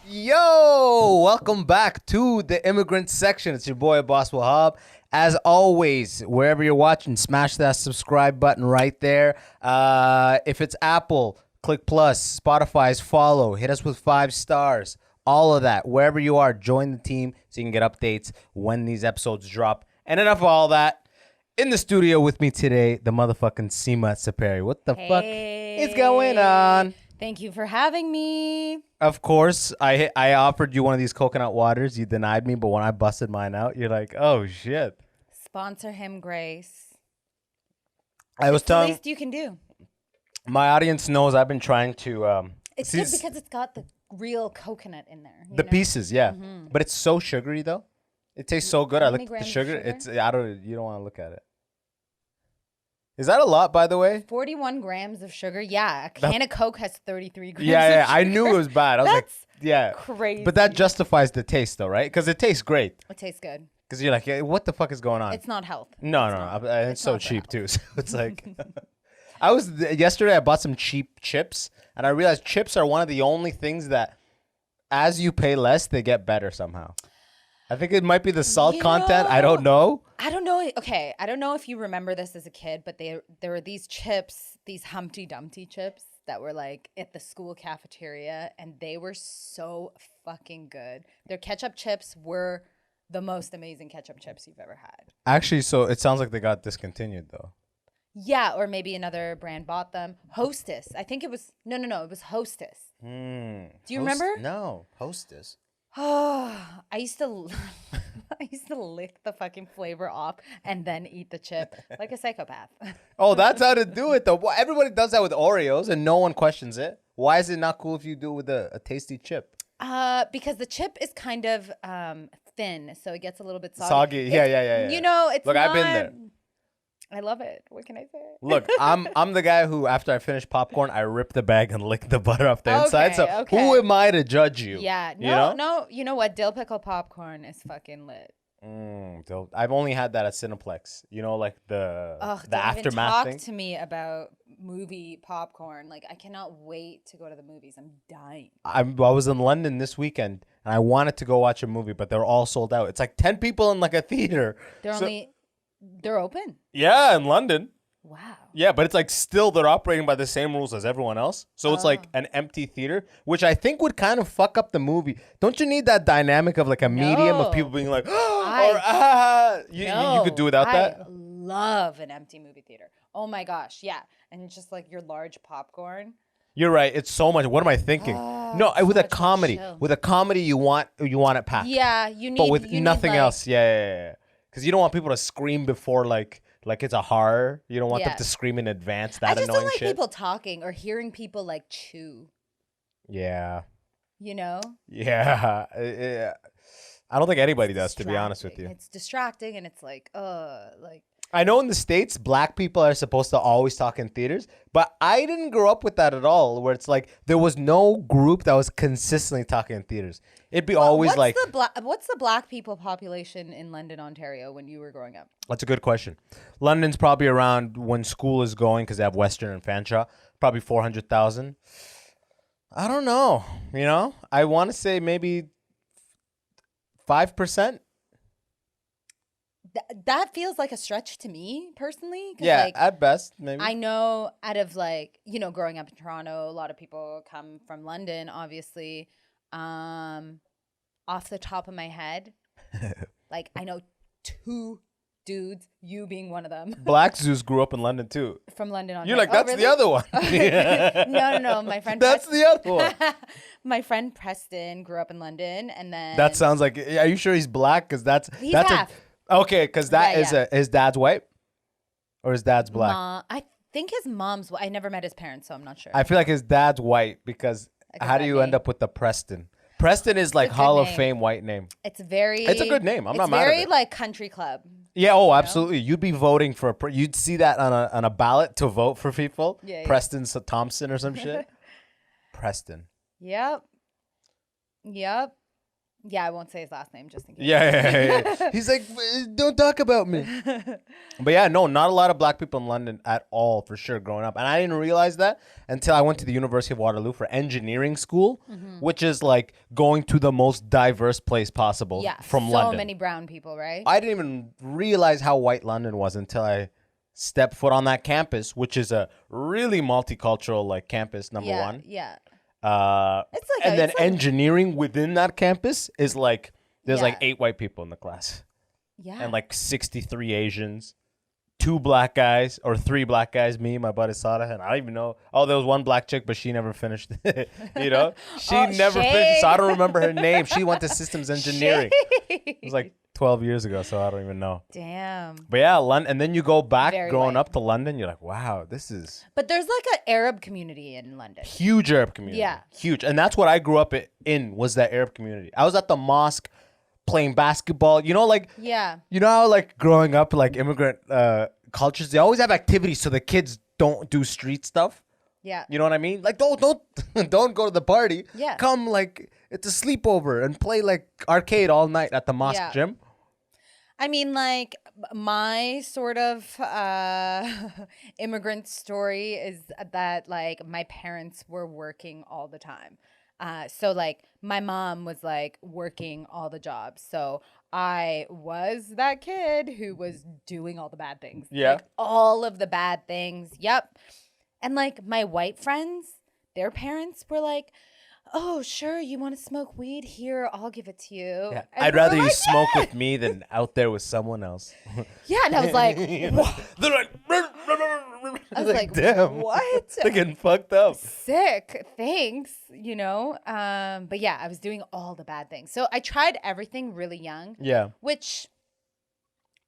Yo, welcome back to the Immigrant Section. It's your boy Abbas Wahab. As always, wherever you're watching, smash that subscribe button right there. If it's Apple, click plus. Spotify's follow. Hit us with 5 stars. All of that. Wherever you are, join the team so you can get updates when these episodes drop. And enough of all that. In the studio with me today, the motherfucking Sima Sepehri. What the fuck is going on? Thank you for having me. Of course, I offered you one of these coconut waters. You denied me, but when I busted mine out, you're like, oh, shit. Sponsor him, Grace. I was It's the telling least you can do. my audience knows I've been trying to... It's good because it's got the real coconut in there. The pieces, yeah. But it's so sugary, though. It tastes so good. I looked at the grams of sugar. sugar? You don't want to look at it. Is that a lot, by the way? 41 grams of sugar. Yeah, a can of Coke has 33 grams Yeah, of yeah. sugar. I knew it was bad. I was like, yeah. crazy. But that justifies the taste, though, right? Because it tastes great. It tastes good. Because you're like, what the fuck is going on? It's not health. No. It's so not for cheap, too. So it's like... Yesterday, I bought some cheap chips, and I realized chips are one of the only things that, as you pay less, they get better somehow. I think it might be the salt content. I don't know. I don't know. Okay, I don't know if you remember this as a kid, but there were these chips, these Humpty Dumpty chips that were like at the school cafeteria, and they were so fucking good. Their ketchup chips were the most amazing ketchup chips you've ever had. Actually, so it sounds like they got discontinued, though. Yeah, or maybe another brand bought them. Hostess. I think it was no, it was Hostess. Do you remember? No, Hostess. Oh, I used to lick the fucking flavor off and then eat the chip like a psychopath. Oh, that's how to do it, though. Well, everybody does that with Oreos, and no one questions it. Why is it not cool if you do it with a tasty chip? Because the chip is kind of thin, so it gets a little bit soggy. Soggy, yeah. You know, it's Look, not... I've been there. I love it. What can I say? Look, I'm the guy who, after I finish popcorn, I rip the bag and lick the butter off the inside. So okay. who am I to judge you? Yeah, no. You know what? Dill pickle popcorn is fucking lit. I've only had that at Cineplex. You know, like the aftermath thing. Talk to me about movie popcorn. Like, I cannot wait to go to the movies. I'm dying. I was in London this weekend, and I wanted to go watch a movie, but they're all sold out. It's like 10 people in like a theater. They're open. Yeah, in London. Wow. Yeah, but it's like still they're operating by the same rules as everyone else. So it's like an empty theater, which I think would kind of fuck up the movie. Don't you need that dynamic of like a medium of people being like, you could do without that? I love an empty movie theater. Oh my gosh, yeah. And it's just like your large popcorn. You're right. It's so much. What am I thinking? No, with a comedy. With a comedy, you want it packed. Yeah, you need. But with nothing else, yeah. Because you don't want people to scream before like it's a horror. You don't want them to scream in advance. That annoying shit. I just don't like people talking or hearing people like chew. Yeah. You know? Yeah. I don't think anybody does, to be honest with you. It's distracting and it's like. I know in the States, black people are supposed to always talk in theaters, but I didn't grow up with that at all, where it's like there was no group that was consistently talking in theaters. It'd be always like... What's the black people population in London, Ontario when you were growing up? That's a good question. London's probably around, when school is going, because they have Western and Fanshawe, probably 400,000. I don't know. You know? I want to say maybe 5%. That feels like a stretch to me personally. Yeah, at best, maybe. I know out of growing up in Toronto, a lot of people come from London, obviously. Off the top of my head, like I know 2 dudes, you being one of them. Black Zeus grew up in London too. From London, Ontario. You're like, that's the other one. No, my friend. That's the other one. My friend Preston grew up in London, and then. That sounds like. Are you sure he's black? Because he's half. Okay, because his dad's white, or his dad's black. I think his mom's. I never met his parents, so I'm not sure. I feel like his dad's white because how do you end up with the Preston? Preston is like Hall of Fame white name. It's a good name. I'm not mad at it. It's very like country club. Yeah. Oh, absolutely. You'd be voting for. You'd see that on a ballot to vote for people. Yeah. Preston Thompson or some shit. Preston. Yep. Yeah, I won't say his last name just in case. Yeah. He's like, don't talk about me. But yeah, no, not a lot of black people in London at all, for sure, growing up. And I didn't realize that until I went to the University of Waterloo for engineering school, which is like going to the most diverse place possible from London. So many brown people, right? I didn't even realize how white London was until I stepped foot on that campus, which is a really multicultural like campus, number one. Yeah. It's like and then engineering within that campus is like there's like 8 white people in the class. Yeah. And like 63 Asians, 2 black guys or 3 black guys, me, my buddy Sada, and I don't even know. Oh, there was one black chick, but she never finished it. You know? She never finished, so I don't remember her name. She went to systems engineering. It was like 12 years ago, so I don't even know. Damn. But yeah, London, and then you go back growing up to London, you're like, wow, this is... But there's like an Arab community in London. Huge Arab community. Yeah. Huge. And that's what I grew up in, was that Arab community. I was at the mosque playing basketball. You know, like... Yeah. You know how, like, growing up, like, immigrant cultures, they always have activities so the kids don't do street stuff. Yeah. You know what I mean? Like, don't go to the party. Yeah. Come, like, it's a sleepover and play, like, arcade all night at the mosque gym. I mean, like, my sort of immigrant story is that, like, my parents were working all the time. So, like, my mom was, like, working all the jobs. So I was that kid who was doing all the bad things. Yeah. Like, all of the bad things. Yep. And, like, my white friends, their parents were like, oh, sure, you want to smoke weed? Here, I'll give it to you. Yeah. I'd rather you smoke with me than out there with someone else. Yeah, and I was like, what? They're like, I was like, damn. What? They're getting fucked up. Sick. Thanks, you know? But yeah, I was doing all the bad things. So I tried everything really young. Yeah. Which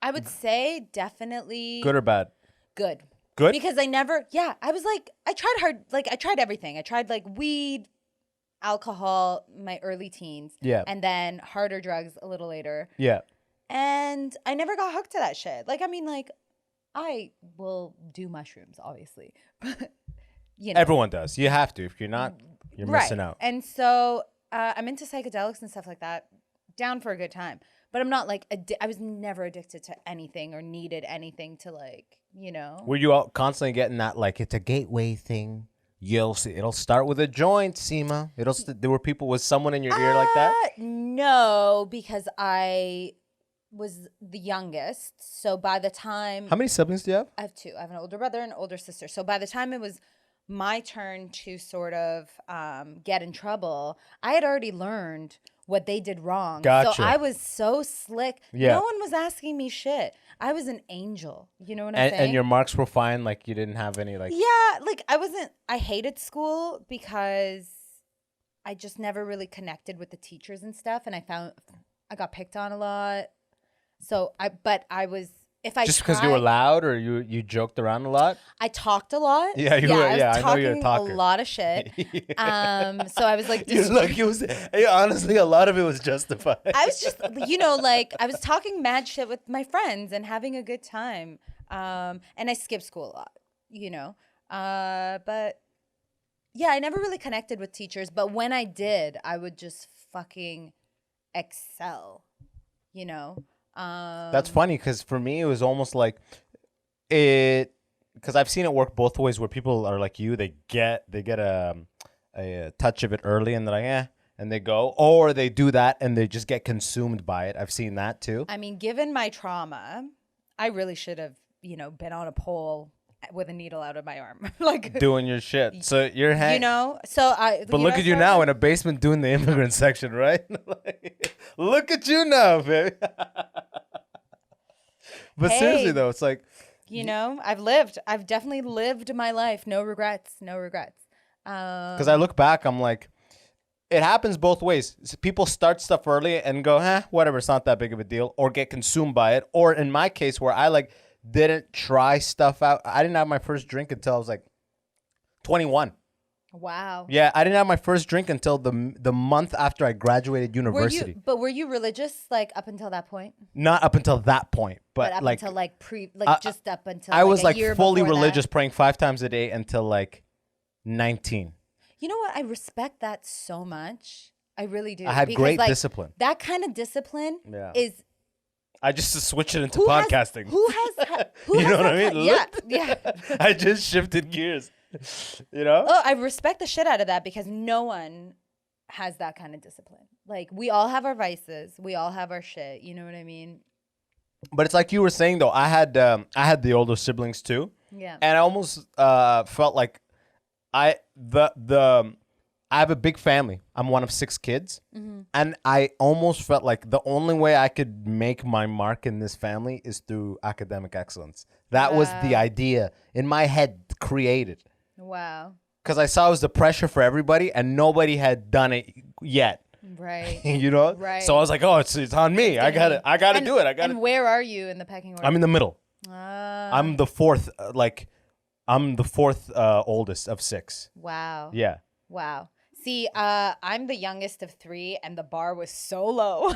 I would say definitely. Good or bad? Good. Good? Because I was like, I tried hard. Like, I tried everything. I tried like weed, alcohol, my early teens. Yeah. And then harder drugs a little later. Yeah. And I never got hooked to that shit. Like, I mean, like, I will do mushrooms, obviously. But, you know. Everyone does. You have to. If you're not, you're missing out. And so I'm into psychedelics and stuff like that. Down for a good time. But I'm not like, I was never addicted to anything or needed anything to like, you know. Were you all constantly getting that, like, it's a gateway thing? You'll see. It'll start with a joint, Sima. There were people with someone in your ear like that? No, because I was the youngest. So by the time... How many siblings do you have? I have 2. I have an older brother and an older sister. So by the time it was my turn to sort of get in trouble, I had already learned what they did wrong. Gotcha. So I was so slick. Yeah. No one was asking me shit. I was an angel. You know what I'm saying? And your marks were fine? Like, you didn't have any, like... Yeah, like, I hated school because I just never really connected with the teachers and stuff. And I got picked on a lot. So, just because you were loud or you joked around a lot? I talked a lot. Yeah, you were. Yeah, I know you're a talker. A lot of shit. So I was like, honestly, a lot of it was justified. I was just, you know, like, I was talking mad shit with my friends and having a good time. And I skipped school a lot, you know. But yeah, I never really connected with teachers. But when I did, I would just fucking excel, you know. That's funny because for me it was almost like because I've seen it work both ways where people are like you, they get a touch of it early and they're like and they go, or they do that and they just get consumed by it. I've seen that too. I mean, given my trauma, I really should have, you know, been on a pole with a needle out of my arm, like doing your shit. So you're you know. So but look at you now in a basement doing the immigrant section, right? Like, look at you now, baby. But seriously though, it's like, you know, I've definitely lived my life. No regrets. Because I look back, I'm like, it happens both ways. People start stuff early and go, whatever, it's not that big of a deal, or get consumed by it. Or in my case, where I like didn't try stuff out. I didn't have my first drink until I was like 21. Wow. Yeah, I didn't have my first drink until the month after I graduated university. Were you religious like up until that point? Not up until that point, but up like until like just up until I was like a year fully before religious, that. praying 5 times a day until like 19. You know what? I respect that so much I really do. I had Because, great like, discipline. That kind of discipline Yeah. is. I just switched it into Who podcasting. Who You has know what that I mean? Yeah. I just shifted gears. You know? Oh, I respect the shit out of that because no one has that kind of discipline. Like, we all have our vices. We all have our shit. You know what I mean? But it's like you were saying though. I had the older siblings too. Yeah. And I almost felt like I have a big family. I'm one of 6 kids. Mm-hmm. And I almost felt like the only way I could make my mark in this family is through academic excellence. That was the idea in my head created. Wow. Because I saw it was the pressure for everybody and nobody had done it yet. Right. You know? Right. So I was like, oh, it's on me. I got to do it. And where are you in the pecking order? I'm in the middle. Ah. I'm the fourth, I'm the fourth oldest of 6. Wow. Yeah. Wow. See, I'm the youngest of 3, and the bar was so low.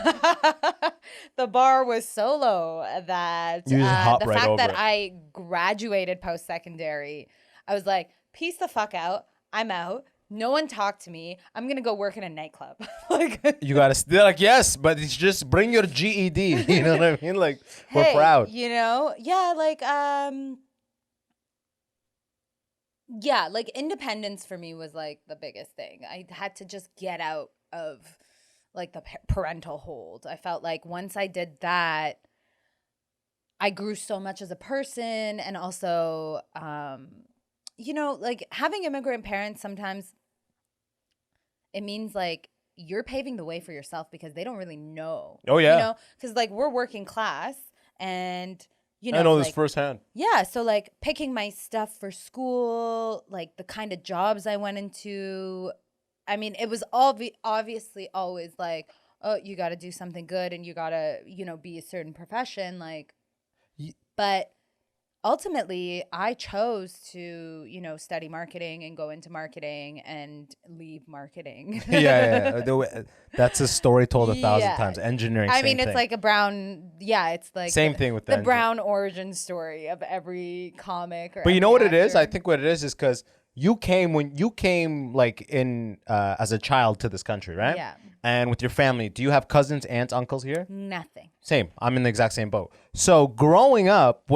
The bar was so low that You just hop the right fact over that it. I graduated post-secondary, I was like, peace the fuck out. I'm out. No one talked to me. I'm going to go work in a nightclub. Like, You got to, they're like, yes, but it's just bring your GED. You know what I mean? Like, we're hey, proud. You know? Yeah, like independence for me was like the biggest thing. I had to just get out of like the parental hold. I felt like once I did that, I grew so much as a person. And also, you know, like having immigrant parents, sometimes it means like you're paving the way for yourself because they don't really know. Oh, yeah. You know, because like we're working class and you know, I know like, this firsthand. yeah, so like picking my stuff for school, like the kind of jobs I went into. I mean, it was obviously always like, oh, you got to do something good and you got to, you know, be a certain profession. Like, but ultimately, I chose to, you know, study marketing and go into marketing and leave marketing. Yeah. That's a story told 1,000 times. Engineering, I mean, same it's thing. like a brown, it's like Same thing with the the brown origin story of every comic. Or But you know what every it is? actor. I think what it is because you came like in as a child to this country, right? Yeah. And with your family, do you have cousins, aunts, uncles here? Nothing. Same. I'm in the exact same boat. So growing up,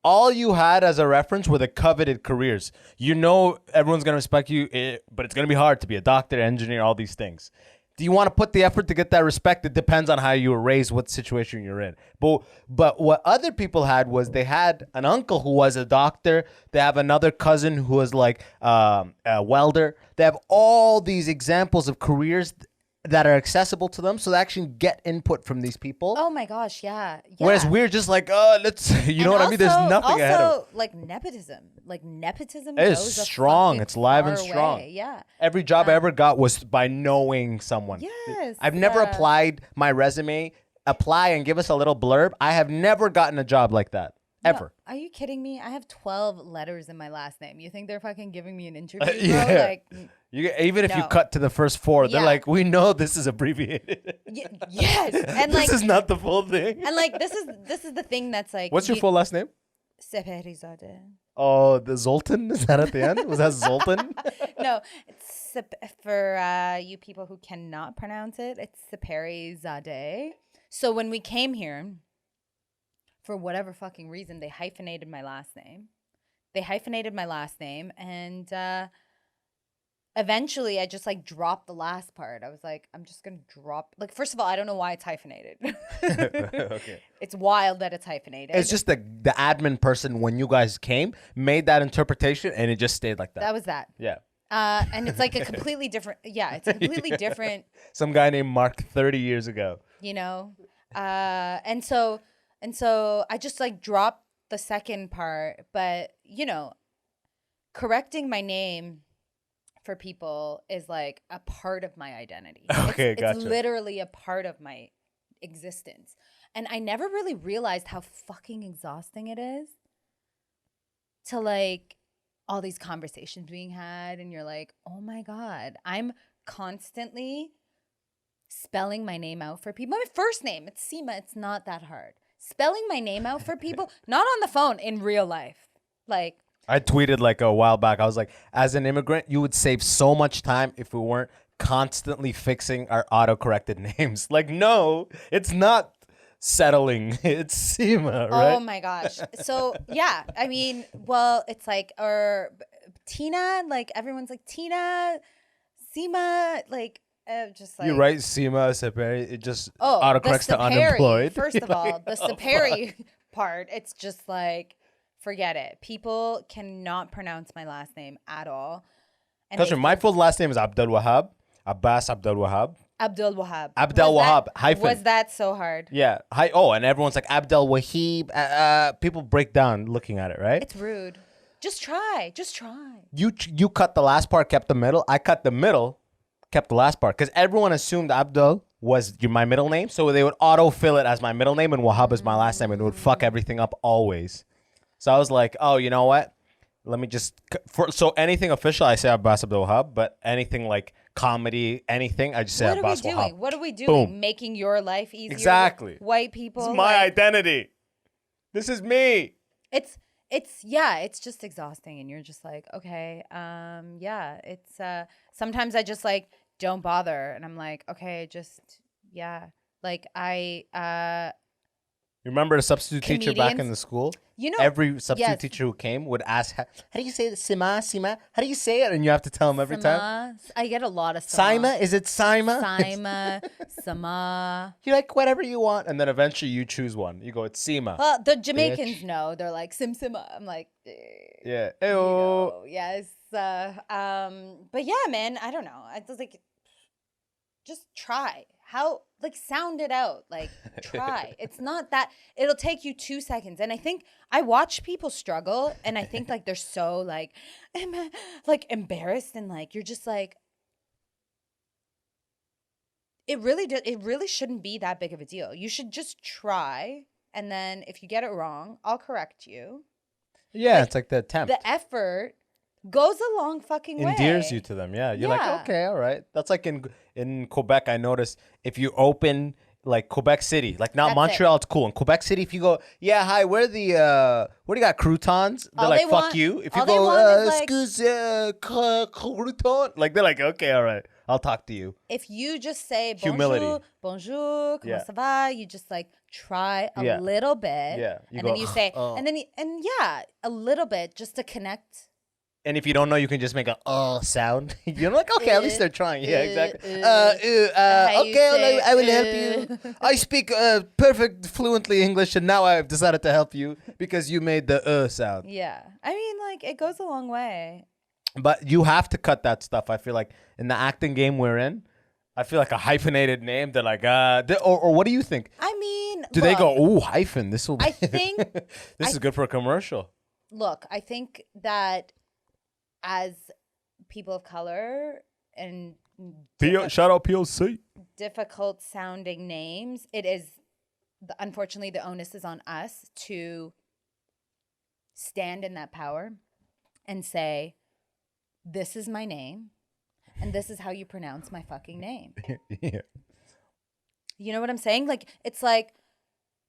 all you had as a reference were the coveted careers. You know, everyone's going to respect you, but it's going to be hard to be a doctor, engineer, all these things. Do you want to put the effort to get that respect? It depends on how you were raised, what situation you're in. But what other people had was they had an uncle who was a doctor. They have another cousin who was like a welder. They have all these examples of careers that are accessible to them, so they actually get input from these people. Oh my gosh, yeah. Whereas we're just like, let's, you know what I mean? There's nothing ahead of it. Like nepotism It is goes a strong. fucking It's live and far strong. way. Yeah. Every job I ever got was by knowing someone. Yes. I've never applied my resume, apply and give us a little blurb. I have never gotten a job like that. Ever. No, are you kidding me? I have 12 letters in my last name. You think they're fucking giving me an interview? Yeah. Bro? Like, Even if you no. cut to the first 4, they're Yeah. like, we know this is abbreviated. yes. And like, this is not the full thing. and like, this is the thing that's like. What's your full last name? Sepehri. Oh, the Zoltan? Is that at the end? Was that Zoltan? No, it's for you people who cannot pronounce it. It's Sepehri Zadeh. So when we came here, for whatever fucking reason, they hyphenated my last name. And eventually I just like dropped the last part. I was like, I'm just gonna drop. Like, first of all, I don't know why it's hyphenated. Okay. It's wild that it's hyphenated. It's just the admin person when you guys came made that interpretation and it just stayed like that. That was that. Yeah. And it's like a completely different. Yeah, it's a completely different. Some guy named Mark 30 years ago. You know, and so I just like dropped the second part, but you know, correcting my name for people is like a part of my identity. Okay, it's gotcha. literally a part of my existence. And I never really realized how fucking exhausting it is to like all these conversations being had and you're like, oh my God, I'm constantly spelling my name out for people. My first name, it's Sima. It's not that hard. Spelling my name out for people, not on the phone, in real life. Like, I tweeted like a while back. I was like, as an immigrant, you would save so much time if we weren't constantly fixing our auto-corrected names. Like, no, it's not settling. It's Sima, right? Oh my gosh. So yeah, I mean, well, it's like, or Tina, like everyone's like Tina, Sima, like just like You write Sima Sepehri, it just oh, autocorrects the to Sepehri, unemployed. First You're of all, like, the oh, Sepehri part, it's just like forget it. People cannot pronounce my last name at all. And Because my full last name is Abdul Wahab. Abbas Abdul Wahab. Abdul Wahab. Abdul Wahab, hyphen. Was that so hard? Yeah. Hi. Oh, and everyone's like Abdul Wahib. People break down looking at it, right? It's rude. Just try. Just try. You cut the last part, kept the middle. I cut the middle, kept the last part. Because everyone assumed Abdul was my middle name. So they would autofill it as my middle name and Wahab is my last name. And it would fuck everything up always. So I was like, oh, you know what? Let me just... So anything official, I say Abbas Abdul Wahab. But anything like comedy, anything, I just say Abbas Wahab. What are we doing? Boom. Making your life easier? Exactly. White people. This is my identity. This is me. It's just exhausting, and you're just like, okay, yeah. It's sometimes I just like don't bother, and I'm like, okay, just like You remember the substitute teacher back in comedians. the school? You know, Every substitute yes. teacher who came would ask, how do you say it? Sima? How do you say it? And you have to tell them every time. I get a lot of Sama. Sima? Is it Sima? Sima, Sama. You're like, whatever you want. And then eventually you choose one. You go, it's Sima. Well, the Jamaicans know. They're like, Sima. I'm like, Yeah. you Ew. know, yes. But yeah, man, I don't know. I was like, just try. How, like, sound it out. Like, try. It's not that, it'll take you 2 seconds. And I think I watch people struggle, and I think, like, they're so, like embarrassed, and, like, you're just like, it really shouldn't be that big of a deal. You should just try, and then if you get it wrong, I'll correct you. Yeah, Like, it's like the attempt. The effort goes a long fucking way. Endears you to them. Yeah. You're Yeah. like, okay, all right. That's like in Quebec, I noticed if you open like Quebec City, like not That's Montreal, it's cool. In Quebec City, if you go, yeah, hi, where do you got croutons? They're All like, they fuck want- you. If you all they go, want is, like- excuse, crouton, like they're like, okay, all right, I'll talk to you. If you just say Humility. bonjour, comment Yeah. ça va, you just like try a Yeah. little bit. Yeah. You And go, then you say, "Oh." and yeah, a little bit just to connect. And if you don't know, you can just make a sound. You're like, okay, at least they're trying. Yeah, exactly. How you Okay, say, I will help you. I speak perfect, fluently English, and now I've decided to help you because you made the sound. Yeah. I mean, like, it goes a long way. But you have to cut that stuff. I feel like in the acting game we're in, I feel like a hyphenated name. They're like, or what do you think? I mean, Do they go, ooh, hyphen? This will. I think, this is good for a commercial. look, I think that as people of color and Shout out POC. difficult sounding names, it is unfortunately the onus is on us to stand in that power and say, this is my name and this is how you pronounce my fucking name. Yeah. You know what I'm saying? Like, it's like,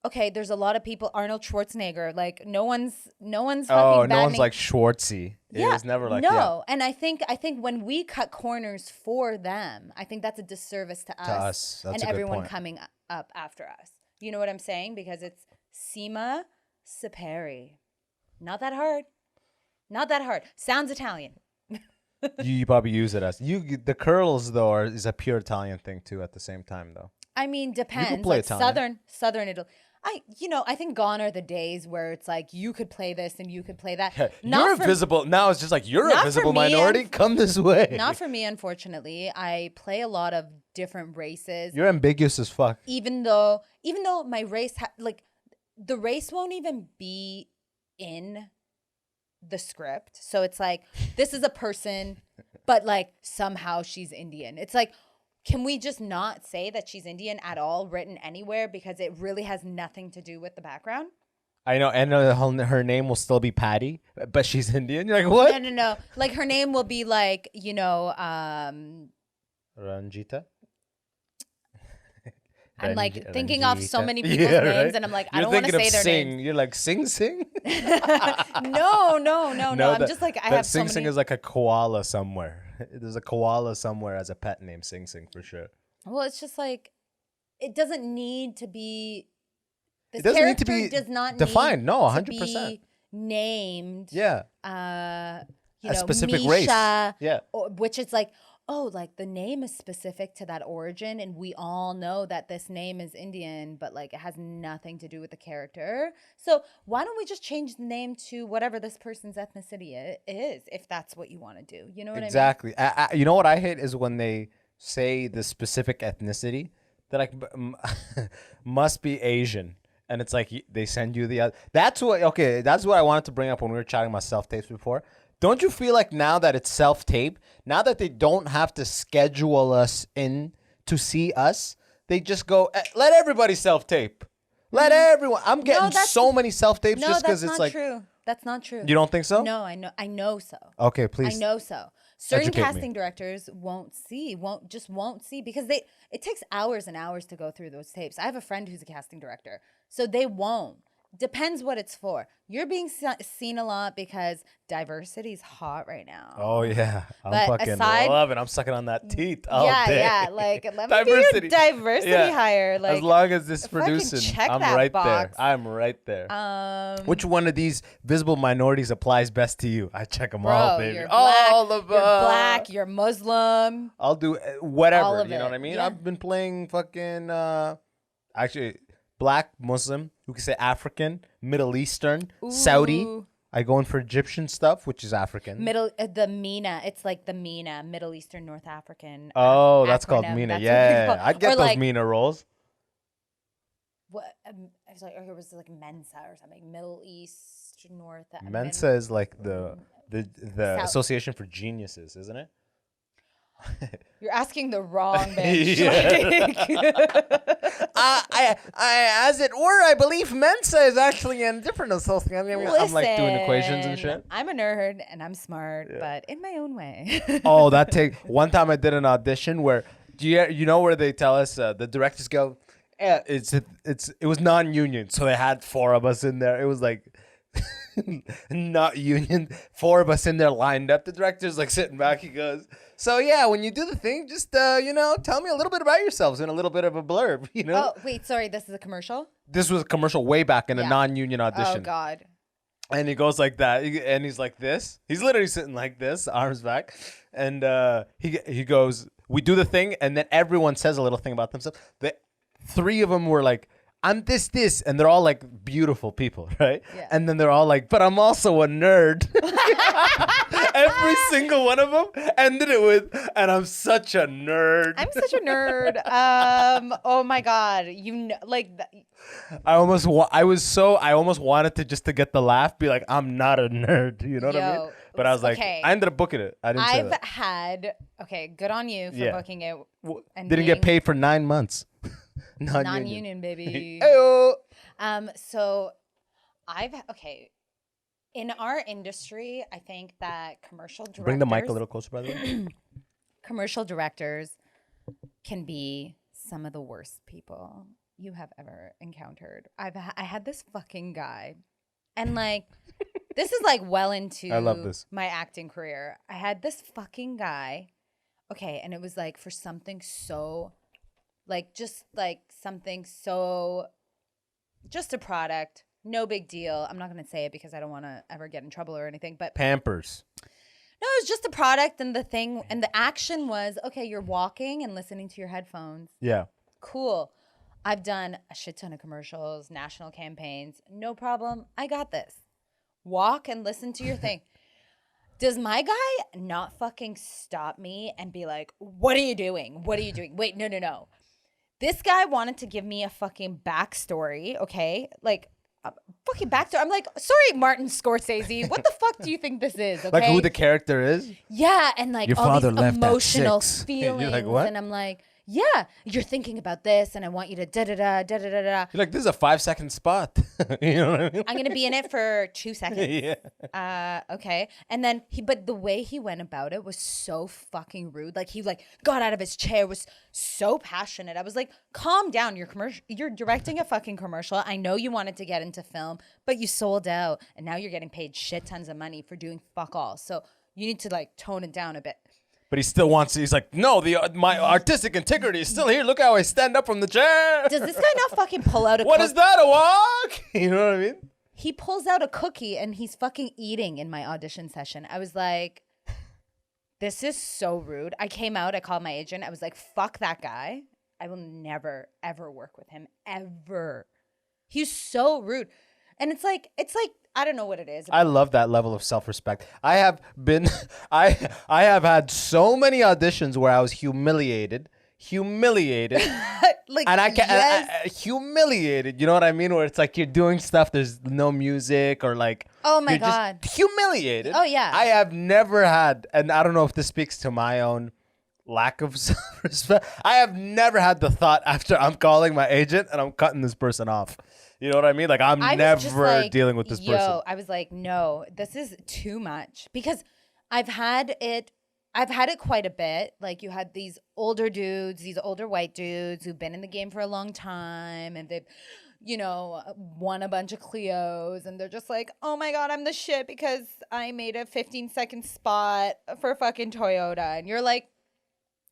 okay, there's a lot of people, Arnold Schwarzenegger, like no one's fucking Oh, no batting- one's like Schwartzy. It was never like no. And I think when we cut corners for them, I think that's a disservice to us, That's and a good everyone point. coming up after us. You know what I'm saying? Because it's Sima Sepehri. Not that hard. Not that hard. Sounds Italian. You probably use it as the curls though is a pure Italian thing too. At the same time though, I mean, depends. play Like Italian. Southern Italy. I think gone are the days where it's like you could play this and you could play that. you're invisible. Now it's just like you're a not for visible me, minority. Come this way. Not for me, unfortunately. I play a lot of different races. You're ambiguous as fuck. Even though my race like the race won't even be in the script. So it's like, this is a person, but like somehow she's Indian. It's like, can we just not say that she's Indian at all written anywhere, because it really has nothing to do with the background? I know, and her name will still be Patty, but she's Indian. You're like, what? No. Like her name will be like, Ranjita. I'm like thinking off so many people's names, and I'm like, I don't want to say their Sing. names. You're like Sing. No. I'm just like, I have so Sing many. Sing is like a koala somewhere. There's a koala somewhere as a pet named Sing Sing for sure. Well, it's just like it doesn't need to be. This It doesn't need to character be does not defined. need No, to 100%. be named. Yeah. You A know, specific Misha, race. Yeah. which is like, oh, like the name is specific to that origin, and we all know that this name is Indian, but like it has nothing to do with the character. So why don't we just change the name to whatever this person's ethnicity is, if that's what you want to do? You know what Exactly. You know what I hate is when they say the specific ethnicity. They're like, must be Asian. And it's like they send you the other. That's what I wanted to bring up when we were chatting about self-tapes before. Don't you feel like now that it's self-tape, now that they don't have to schedule us in to see us, they just go, let everybody self-tape. Let everyone. I'm getting so many self-tapes just because it's like. True. That's not true. You don't think so? No, I know so. Okay, please. I know so. Certain Educate me. casting directors won't see because it takes hours and hours to go through those tapes. I have a friend who's a casting director, so they won't. Depends what it's for. You're being seen a lot because diversity's hot right now. Oh yeah, But fucking loving. I'm sucking on that teeth all day. Yeah. Like let me be your diversity hire. Like as long as this producing, check I'm that right box. there. I'm right there. Which one of these visible minorities applies best to you? I check them all, baby. You're black, you're black. You're Muslim. I'll do whatever. All of you know it. what I mean? Yeah. I've been playing fucking actually black, Muslim. You can say African, Middle Eastern, Saudi. I go in for Egyptian stuff, which is African. The MENA. It's like the MENA, Middle Eastern, North African. Oh, that's called acronym. MENA. That's Yeah, I get or those like, MENA roles. What? I was like, or it was like Mensa or something. Middle East, North. Mensa is like the South. Association for Geniuses, isn't it? You're asking the wrong man. I as it were, I believe Mensa is actually a different association. I'm like doing equations and shit. I'm a nerd and I'm smart, but in my own way. Oh, one time I did an audition where you know where they tell us the directors go, it was non-union, so they had 4 of us in there. It was like not union, 4 of us in there lined up. The director's like sitting back. He goes, so yeah, when you do the thing, just tell me a little bit about yourselves in a little bit of a blurb. Oh wait, sorry, this is a commercial. This was a commercial way back in a non-union audition. Oh God. And he goes like that, and he's like this. He's literally sitting like this, arms back, and he goes, we do the thing, and then everyone says a little thing about themselves. The 3 of them were like, I'm this, and they're all like beautiful people, right? Yeah. And then they're all like, but I'm also a nerd. Every single one of them ended it with, and I'm such a nerd. I'm such a nerd. Oh my God. I almost wanted to just to get the laugh, be like, I'm not a nerd. You know what I mean? But I was like, I ended up booking it. I didn't say that. Good on you for booking it. And didn't get paid for 9 months. Non-union, baby. Ayo. So in our industry, I think that commercial directors. Bring the mic a little closer, by the way. Commercial directors can be some of the worst people you have ever encountered. I had this fucking guy, and like, this is like well into I love this. my acting career. I had this fucking guy, and it was like for something so, like just a product. No big deal. I'm not going to say it because I don't want to ever get in trouble or anything. But Pampers. No, it was just a product, and the thing and the action was, you're walking and listening to your headphones. Yeah. Cool. I've done a shit ton of commercials, national campaigns. No problem. I got this. Walk and listen to your thing. Does my guy not fucking stop me and be like, what are you doing? What are you doing? Wait, no. This guy wanted to give me a fucking backstory, okay? Like, fucking backstory. I'm like, sorry, Martin Scorsese. What the fuck do you think this is? Okay? Like who the character is? Yeah, and like Your all father these left at emotional 6. feelings. You're like, what? And I'm like, yeah, you're thinking about this, and I want you to da-da-da, da-da-da-da. You're like, this is a 5-second spot. You know what I mean? I'm going to be in it for 2 seconds. Yeah. Okay. And then but the way he went about it was so fucking rude. Like he got out of his chair, was so passionate. I was like, calm down. You're directing a fucking commercial. I know you wanted to get into film, but you sold out, and now you're getting paid shit tons of money for doing fuck all. So you need to like tone it down a bit. But he still wants. He's like, no, my artistic integrity is still here. Look how I stand up from the chair. Does this guy not fucking pull out a What is that, a walk? You know what I mean? He pulls out a cookie and he's fucking eating in my audition session. I was like, this is so rude. I came out, I called my agent. I was like, fuck that guy. I will never, ever work with him, ever. He's so rude. And it's like, I don't know what it is. I love that level of self-respect. I have been, I have had so many auditions where I was humiliated. Like, And I can't, yes. humiliated, you know what I mean? Where it's like you're doing stuff, there's no music or like, Oh my you're God. just humiliated. Oh, yeah. I have never had, and I don't know if this speaks to my own lack of self-respect. I have never had the thought after I'm calling my agent and I'm cutting this person off. You know what I mean? Like I'm I was never just like, dealing with this person. I was like, no, this is too much because I've had it quite a bit. Like you had these older dudes, these older white dudes who've been in the game for a long time and they've, won a bunch of Clios and they're just like, oh my God, I'm the shit because I made a 15-second spot for fucking Toyota. And you're like,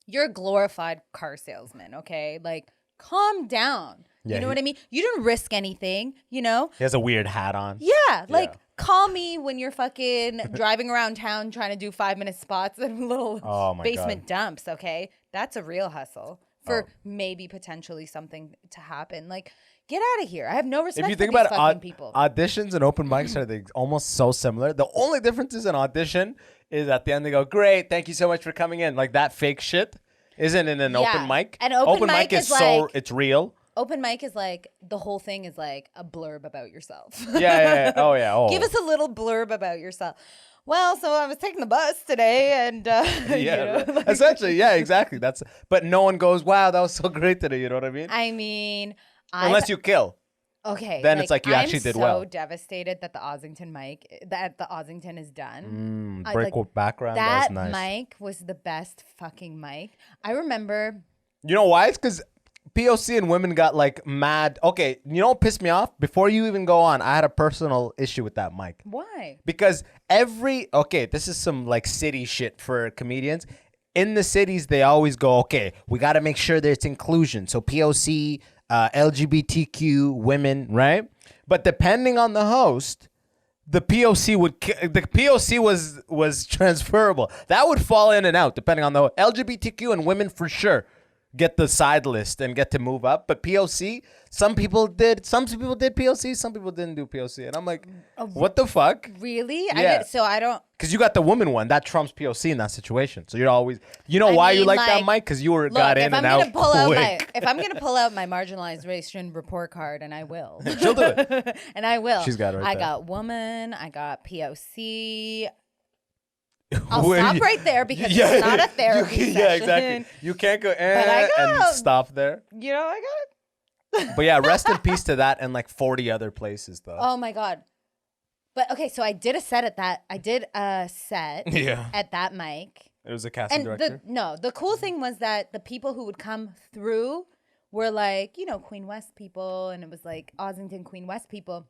you're a glorified car salesman, okay? Like, calm down. Yeah, you know what I mean? You didn't risk anything, He has a weird hat on. Yeah, like call me when you're fucking driving around town trying to do 5-minute spots in little basement dumps, okay? That's a real hustle for maybe potentially something to happen. Like, get out of here. I have no respect If you think for these about fucking people. auditions and open mics are almost so similar. The only difference is an audition is at the end they go, great, thank you so much for coming in. Like that fake shit isn't in an open mic. An open mic is so, like, it's real. Open mic is like, the whole thing is like a blurb about yourself. Yeah. Oh, yeah. Oh. Give us a little blurb about yourself. Well, so I was taking the bus today and, essentially, yeah, exactly. But no one goes, wow, that was so great today. You know what I mean? I mean, unless you kill. Okay. Then it's like you actually did well. I'm so devastated that the Ossington is done. Background. That was nice. mic was the best fucking mic. I remember. You know why? It's because POC and Women got like mad. Okay, you know what pissed me off? Before you even go on, I had a personal issue with that mic. Why? Because this is some like city shit for comedians. In the cities, they always go, okay, we got to make sure there's inclusion. So POC, LGBTQ, women, right? But depending on the host, the POC was transferable. That would fall in and out depending on the LGBTQ and women for sure. Get the side list and get to move up. But POC, some people did POC, some people didn't do POC. And I'm like, what the fuck? Really? Yeah. I don't. Because you got the woman one. That trumps POC in that situation. So you're always, you like that, Mike? Because you got in and out quick. If I'm going to pull out my marginalization report card, and I will. She'll do it. And I will. She's got it right I there. got woman. I got POC. I'll stop right there because it's not a therapy session. Yeah, exactly. You can't go and stop there. I got it. But yeah, rest in peace to that and like 40 other places though. Oh my God. But okay, so I did a set at that. I did a set at that mic. It was a casting director. The cool thing was that the people who would come through were like, Queen West people, and it was like Ossington, Queen West people.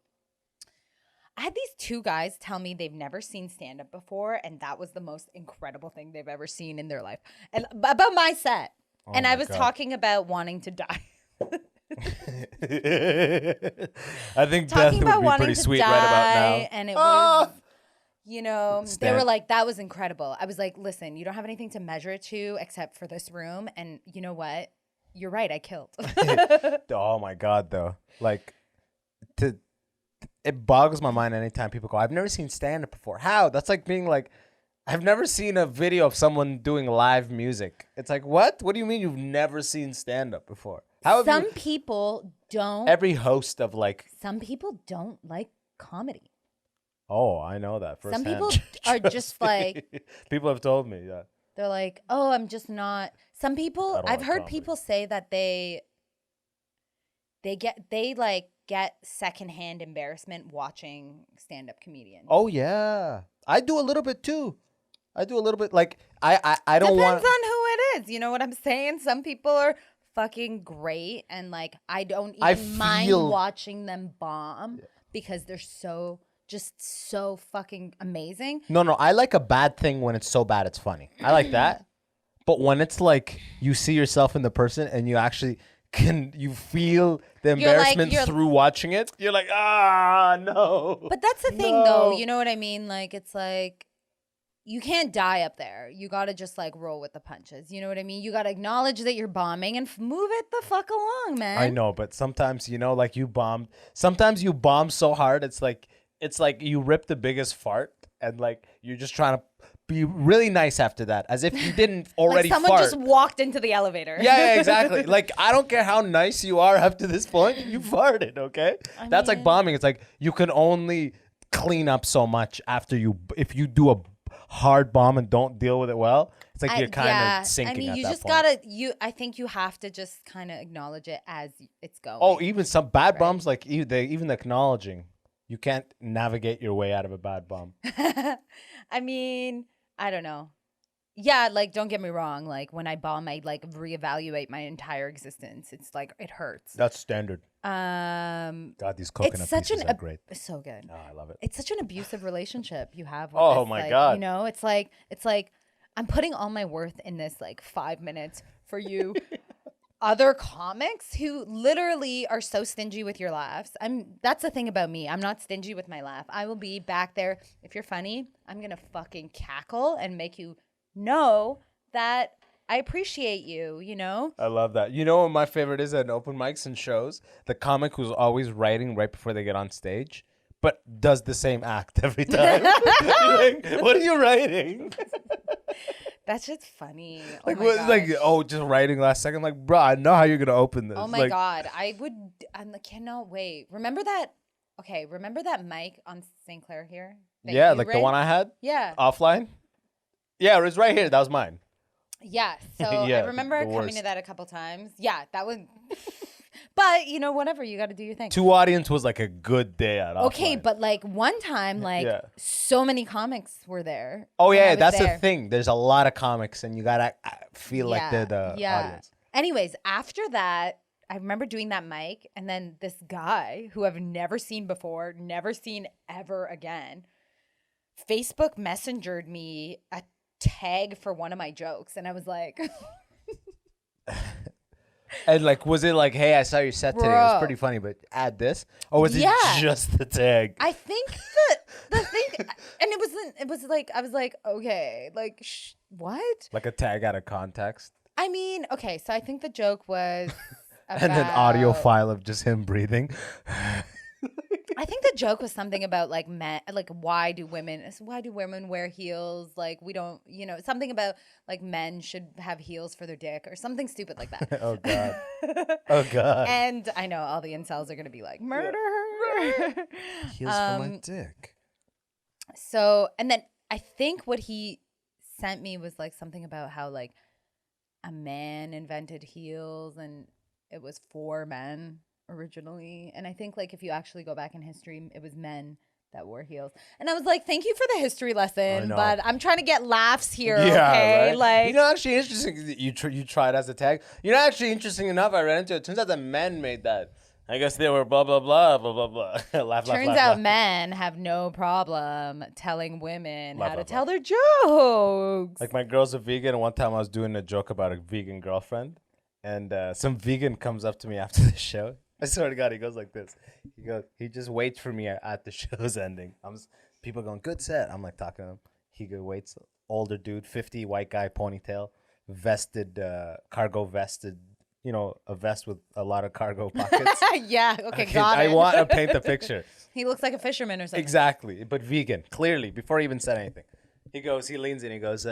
I had these two guys tell me they've never seen stand-up before, and that was the most incredible thing they've ever seen in their life. And about my set. And I was talking about wanting to die. I think death would be pretty sweet right about now. And it was, they were like, that was incredible. I was like, listen, you don't have anything to measure it to except for this room. And you know what? You're right. I killed. Oh, my God, though. Like, it boggles my mind anytime people go, I've never seen stand-up before. How? That's like being like, I've never seen a video of someone doing live music. It's like, what? What do you mean you've never seen stand-up before? Some people don't. Every host of like. Some people don't like comedy. Oh, I know that firsthand. Some people are just like. People have told me that. They're like, oh, I'm just not. Some people, I've heard people say that they get secondhand embarrassment watching stand-up comedians. Oh yeah, I do a little bit too. I do a little bit. Like I don't want. Depends on who it is. You know what I'm saying? Some people are fucking great, and like I don't even mind watching them bomb because they're so fucking amazing. No, I like a bad thing when it's so bad it's funny. I like that. But when it's like you see yourself in the person and you actually you feel the embarrassment through watching it, you're like, no. But that's the thing, though. You know what I mean? Like, it's like, you can't die up there. You got to just like roll with the punches. You know what I mean? You got to acknowledge that you're bombing and move it the fuck along, man. I know, but sometimes, like you bombed. Sometimes you bomb so hard, it's like you rip the biggest fart and like you're just trying to be really nice after that, as if you didn't already like someone fart. just walked into the elevator. Yeah, exactly. Like, I don't care how nice you are up to this point, you farted, okay? That's like bombing. It's like you can only clean up so much if you do a hard bomb and don't deal with it well. It's like you're kind of sinking. I mean, you at just that point. I think you have to just kind of acknowledge it as it's going. Oh, even some bad bombs, like even acknowledging, you can't navigate your way out of a bad bomb. I mean, I don't know. Yeah, like, don't get me wrong. Like, when I bomb, I like reevaluate my entire existence. It's like, it hurts. That's standard. God, these coconut pieces are great. It's so good. Oh, I love it. It's such an abusive relationship you have with Oh this, my like, God. You know, it's like I'm putting all my worth in this like 5 minutes for you. Other comics who literally are so stingy with your laughs. That's the thing about me. I'm not stingy with my laugh. I will be back there. If you're funny, I'm gonna fucking cackle and make you know that I appreciate you, you know? I love that. You know what my favorite is at open mics and shows? The comic who's always writing right before they get on stage, but does the same act every time. Like, what are you writing? That's just funny. Like, just writing last second. Like, bro, I know how you're gonna open this. Oh my God, I cannot wait. Remember that? Okay, remember that mic on St. Clair here? Yeah, like the one I had. Yeah. Offline. Yeah, it was right here. That was mine. Yeah. So Yeah, I remember the coming worst. to that a couple times. Yeah, that was. But whatever, you got to do your thing. 2 audience was like a good day at Okay, Offline. but like one time, like so many comics were there. Oh yeah, that's the thing. There's a lot of comics, and you gotta feel like they're the audience. Anyways, after that, I remember doing that mic, and then this guy who I've never seen before, never seen ever again, Facebook messengered me a tag for one of my jokes, and I was like. And like, was it like, hey, I saw your set today. It was pretty funny, but add this? Or was it just the tag? I think the thing, and it was like, I was like, okay, like, what? Like a tag out of context? I mean, okay, so I think the joke was about, and an audio file of just him breathing. I think the joke was something about like men, like why do women wear heels? Like we don't, something about like men should have heels for their dick or something stupid like that. Oh God. Oh God. And I know all the incels are gonna be like, murder her. Heels for my dick. So, and then I think what he sent me was like something about how like a man invented heels and it was for men originally. And I think like if you actually go back in history, it was men that wore heels. And I was like, thank you for the history lesson, but I'm trying to get laughs here. Yeah, okay, right? like Actually interesting that you tried as a tag. Actually interesting enough. I ran into it. Turns out that men made that. I guess they were blah blah blah blah blah blah. laugh. Turns out men have no problem telling women how to tell their jokes. Like my girl's a vegan, and one time I was doing a joke about a vegan girlfriend, and some vegan comes up to me after the show. I swear to God, he goes like this. He just waits for me at the show's ending. People going, good set. I'm like talking to him. He waits. Older dude, 50, white guy, ponytail, vested, cargo vested, a vest with a lot of cargo pockets. Yeah, okay, got it. I want to paint the picture. He looks like a fisherman or something. Exactly, but vegan, clearly, before he even said anything. He leans in, he goes,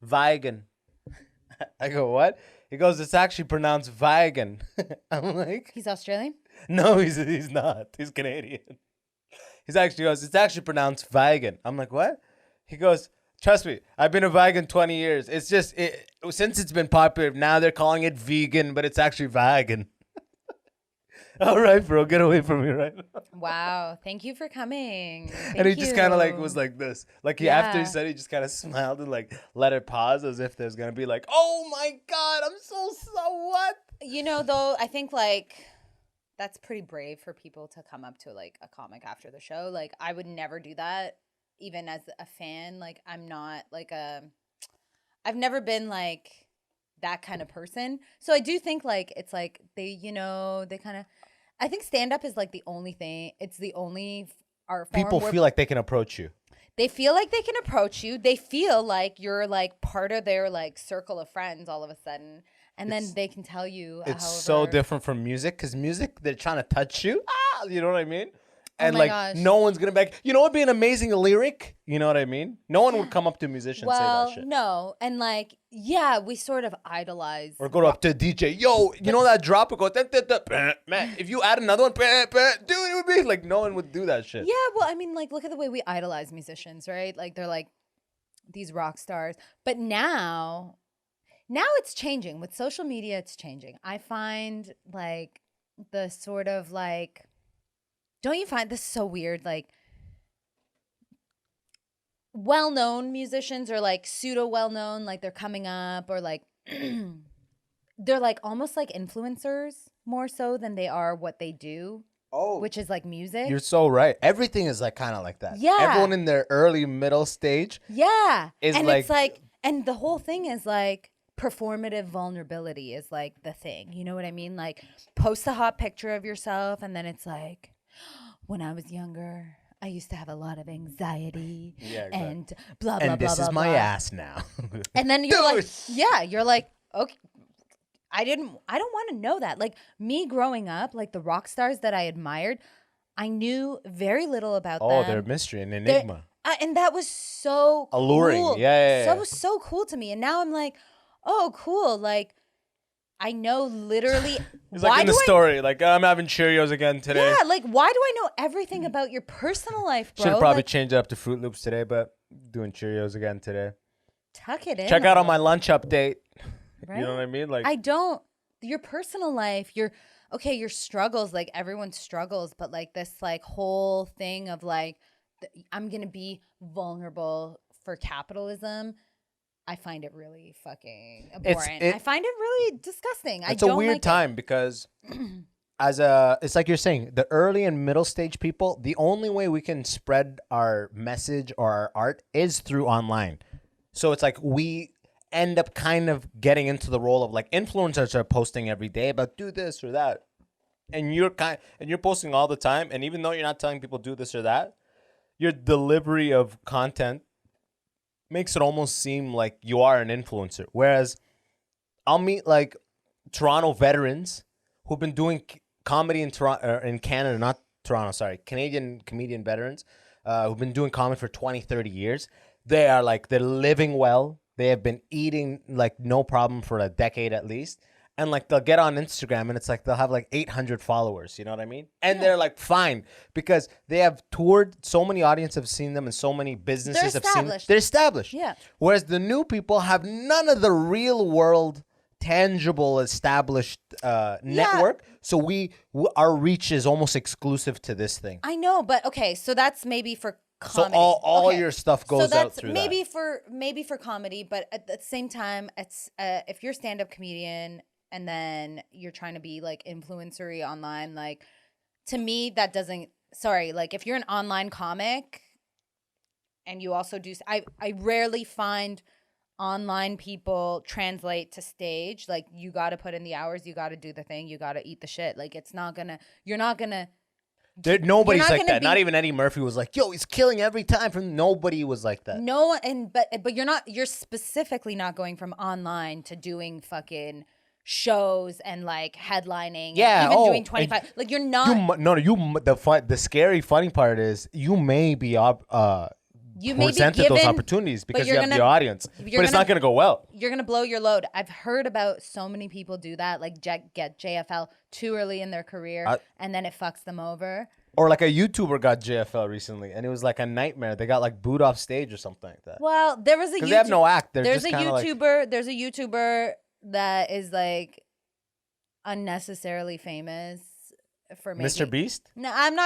vegan. I go, what? He goes, it's actually pronounced vegan. I'm like, he's Australian? No, he's not. He's Canadian. He actually goes, it's actually pronounced vegan. I'm like, what? He goes, trust me, I've been a vegan 20 years. It's just, since it's been popular, now they're calling it vegan, but it's actually vegan. All right, bro, get away from me right now. Wow, thank you for coming. And he just kind of like was like this. Like after he said it, he just kind of smiled and like let it pause as if there's going to be like, oh my God, I'm so what? Though, I think like that's pretty brave for people to come up to like a comic after the show. Like I would never do that, even as a fan. Like I'm not like I've never been like that kind of person. So I do think like it's like they, they kind of. I think stand up is like the only thing. It's the only art form People where feel like they can approach you. they feel like they can approach you. They feel like you're like part of their like circle of friends all of a sudden. And then they can tell you. It's so different from music, because music, they're trying to touch you. You know what I mean? And my like, gosh. no one's gonna be like, you know what would be an amazing lyric? You know what I mean? No one would come up to a musician and say that shit. No. And like, yeah, we sort of idolize. Or go up to a DJ, yo, you know that drop? It goes, man, if you add another one, dude, it would be like, no one would do that shit. Yeah, well, I mean, like, look at the way we idolize musicians, right? Like, they're like these rock stars. But now it's changing. With social media, it's changing. I find like the sort of like, don't you find this so weird? Like, well-known musicians or like pseudo well-known, like they're coming up, or like they're like almost like influencers more so than they are what they do. Oh, which is like music. You're so right. Everything is like kind of like that. Yeah. Everyone in their early middle stage. Yeah. Is and like, it's like, and the whole thing is like performative vulnerability is like the thing. You know what I mean? Like, post a hot picture of yourself, and then it's like, when I was younger, I used to have a lot of anxiety, and blah, blah, blah, and this blah, is my blah. ass now. And then you're like, yeah, you're like, okay, I don't want to know that. Like, me growing up, like the rock stars that I admired, I knew very little about them. Oh, they're a mystery, an enigma. And that was so alluring. Cool. Yeah. That was so cool to me. And now I'm like, oh, cool. Like, I know literally. It's like in the story, like, I'm having Cheerios again today. Yeah, like, why do I know everything about your personal life, bro? Should have probably like, changed it up to Fruit Loops today, but doing Cheerios again today. Tuck it in. Check out on my lunch update. Right? You know what I mean? Like, your personal life, your struggles, like everyone struggles, but like this like whole thing of like, I'm going to be vulnerable for capitalism. I find it really fucking abhorrent. I find it really disgusting. It's a weird time because it's like you're saying, the early and middle stage people, the only way we can spread our message or our art is through online. So it's like we end up kind of getting into the role of like influencers are posting every day about do this or that. And you're posting all the time. And even though you're not telling people do this or that, your delivery of content makes it almost seem like you are an influencer. Whereas I'll meet like Toronto veterans who've been doing comedy in Toronto, in Canada, not Toronto, sorry, Canadian comedian veterans who've been doing comedy for 20, 30 years. They're living well. They have been eating like no problem for a decade at least. And like they'll get on Instagram and it's like they'll have like 800 followers, you know what I mean? And they're like fine because they have toured, so many audiences have seen them and so many businesses have seen them. They're established. Yeah. Whereas the new people have none of the real world tangible established network. So our reach is almost exclusive to this thing. I know, but okay, so that's maybe for comedy. So all your stuff goes out through maybe that. maybe for comedy, but at the same time, it's if you're a stand-up comedian and then you're trying to be like influencery online, like to me that doesn't. Sorry, like if you're an online comic and you also do, I rarely find online people translate to stage. Like you got to put in the hours, you got to do the thing, you got to eat the shit. Like you're not gonna. Nobody's like that. Not even Eddie Murphy was like, yo, he's killing every time. Nobody was like that. No, but you're specifically not going from online to doing fucking shows and like headlining. Yeah, and even doing 25. Like you're not. The scary funny part is you may be presented those opportunities because you have the audience, but it's not going to go well. You're going to blow your load. I've heard about so many people do that, like get JFL too early in their career and then it fucks them over. Or like a YouTuber got JFL recently and it was like a nightmare. They got like booed off stage or something like that. Well, there was a because they have no act. There's a YouTuber that is like unnecessarily famous for making, Mr. Beast? No, I don't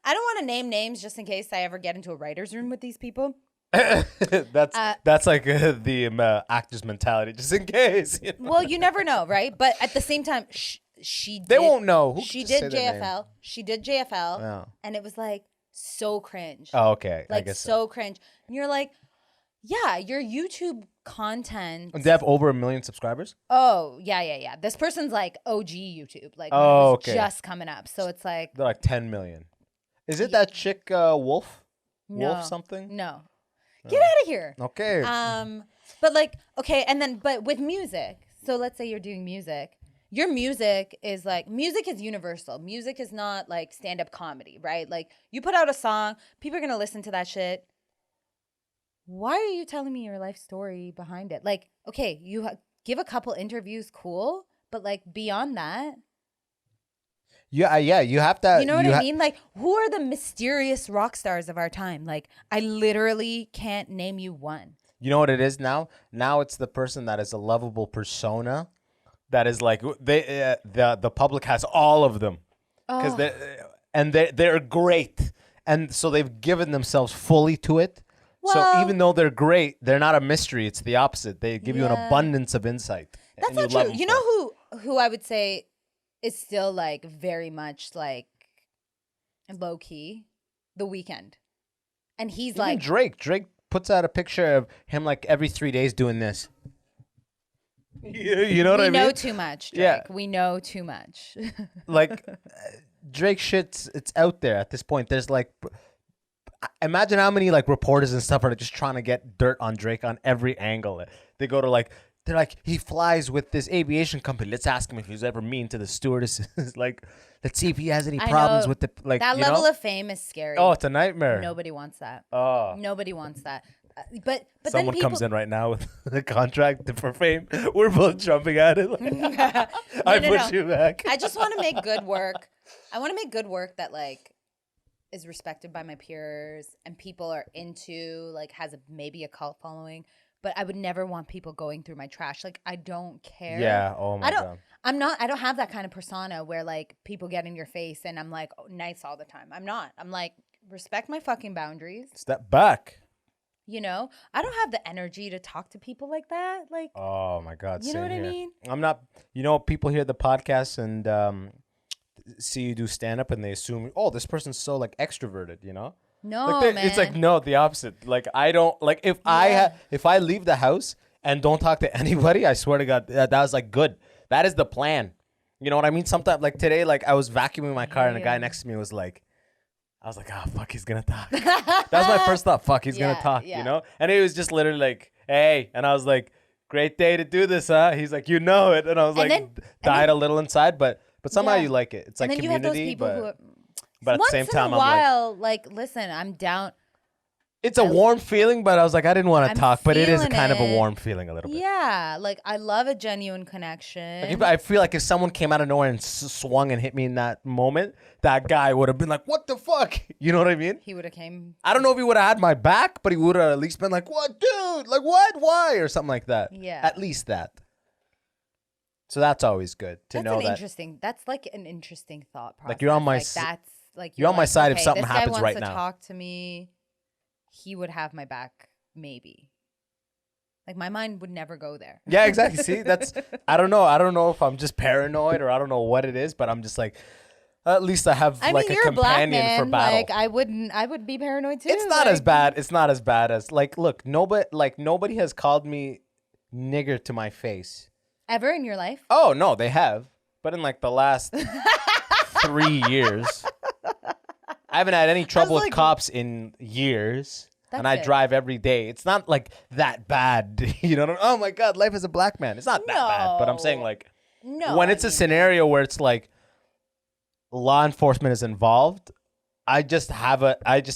want to name names just in case I ever get into a writer's room with these people. That's like the actor's mentality, just in case. You know? Well, you never know, right? But at the same time, they won't know. She did JFL. She did JFL, and it was like so cringe. Oh, okay. Like I guess so cringe. And you're like, Yeah, your YouTube content. And they have over 1 million subscribers? Oh, yeah. This person's like OG YouTube. Like, when it Oh, was okay. just coming up. So it's like, They're like 10 million. Is it that chick Wolf? no. Wolf something? No. Get out of here. Okay. But like, okay, and then, but with music, so let's say you're doing music. Your music is like, music is universal. Music is not like stand-up comedy, right? Like, you put out a song, people are going to listen to that shit. Why are you telling me your life story behind it? Like, okay, you give a couple interviews, cool, but like beyond that, yeah, you have to. you know what I mean? Like, who are the mysterious rock stars of our time? Like, I literally can't name you one. You know what it is now? Now it's the person that is a lovable persona. That is like the public has all of them because they're great, and so they've given themselves fully to it. Well, so even though they're great, they're not a mystery. It's the opposite. They give you an abundance of insight. That's not true. You know who I would say is still like very much like low key? The Weeknd, and he's even like Drake. Drake puts out a picture of him like every 3 days doing this. You know what I mean? We know too much, Drake. Yeah. We know too much. Like Drake shit's it's out there at this point. There's like imagine how many like reporters and stuff are just trying to get dirt on Drake on every angle. They go to like they're like he flies with this aviation company. Let's ask him if he's ever mean to the stewardesses. Like let's see if he has any problems with the like that level of fame is scary. Oh, it's a nightmare. Nobody wants that. Oh. Nobody wants that. But someone then people comes in right now with the contract for fame. We're both jumping at it. I push you back. I just want to make good work. I want to make good work that like is respected by my peers and people are into, like has maybe a cult following. But I would never want people going through my trash. Like I don't care. Yeah. Oh my God. I don't have that kind of persona where like people get in your face and I'm like nice all the time. I'm not. I'm like respect my fucking boundaries. Step back. You know, I don't have the energy to talk to people like that. Like, oh my God, you know what here. I mean? I'm not. You know, people hear the podcast and see you do stand up, and they assume, oh, this person's so like extroverted. You know? No, like man. It's like no, the opposite. Like I don't like if I leave the house and don't talk to anybody. I swear to God, that was like good. That is the plan. You know what I mean? Sometimes like today, like I was vacuuming my car, and a guy next to me was like. I was like, oh, fuck, he's going to talk. That was my first thought. Fuck, he's going to talk, you know? And he was just literally like, hey. And I was like, great day to do this, huh? He's like, you know it. And I was died a little inside, but somehow you like it. It's like community, you have those people but at the same time, I'm like. Once in a while, like, listen, I'm down. It's a warm feeling, but I was like, I didn't want to talk. But it is kind of a warm feeling a little bit. Yeah, like I love a genuine connection. Like I feel like if someone came out of nowhere and swung and hit me in that moment, that guy would have been like, what the fuck? You know what I mean? He would have came. I don't know if he would have had my back, but he would have at least been like, what, dude? Like, what? Why? Or something like that. Yeah. At least that. So that's always good to know that. That's like an interesting thought process. Like you're on my you're on my side if something happens right now. This guy wants to talk to me. He would have my back, maybe. Like my mind would never go there. Yeah, exactly. See, that's I don't know. I don't know if I'm just paranoid or I don't know what it is, but I'm just like, at least I have a companion for battle. Like I would be paranoid too. It's not as bad. It's not as bad as like look, nobody has called me nigger to my face. Ever in your life? Oh no, they have. But in like the last 3 years. I haven't had any trouble with cops in years, and I drive every day. It's not like that bad, you know. Oh my God, life as a black man. It's not that bad, but I'm saying like, when it's a scenario where it's like law enforcement is involved, I just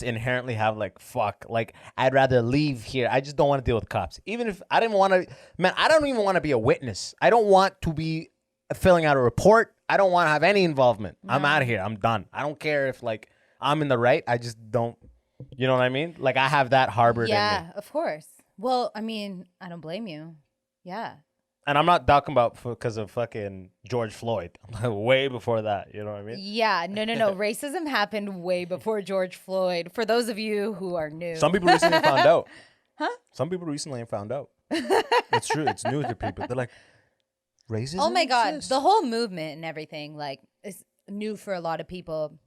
inherently have like fuck, like I'd rather leave here. I just don't want to deal with cops, even if I didn't want to. Man, I don't even want to be a witness. I don't want to be filling out a report. I don't want to have any involvement. No. I'm out of here. I'm done. I don't care if like. I'm in the right. I just don't, you know what I mean? Like I have that harbored in me. Yeah, of course. Well, I mean, I don't blame you. Yeah. And I'm not talking about because of fucking George Floyd. Way before that, you know what I mean? Yeah, no. Racism happened way before George Floyd. For those of you who are new. Some people recently found out. Huh? Some people recently found out. It's true. It's new to people. They're like, racism? Oh my God. The whole movement and everything like is new for a lot of people.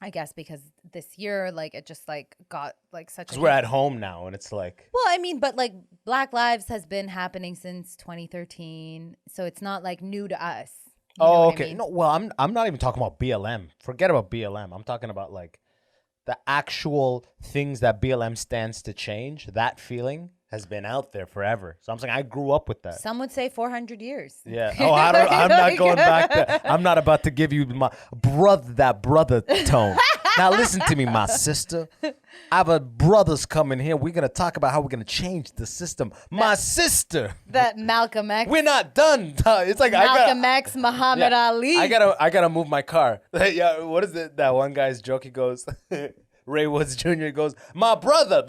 I guess because this year, like, it just like got like such Because a we're hit. at home now, and it's like, Well, I mean, but like Black Lives has been happening since 2013, so it's not like new to us. You know oh, what okay. I mean? No, well, I'm not even talking about BLM. Forget about BLM. I'm talking about like the actual things that BLM stands to change. That feeling has been out there forever. So I'm saying I grew up with that. Some would say 400 years. Yeah. Oh, I don't. I'm not going back there. I'm not about to give you my brother tone. Now listen to me, my sister. I have a brothers coming here. We're gonna talk about how we're gonna change the system. My sister. That Malcolm X. We're not done. It's like Malcolm X, Muhammad Ali. I gotta move my car. Yeah. What is it? That one guy's joke. He goes. Ray Woods Jr. goes, my brother.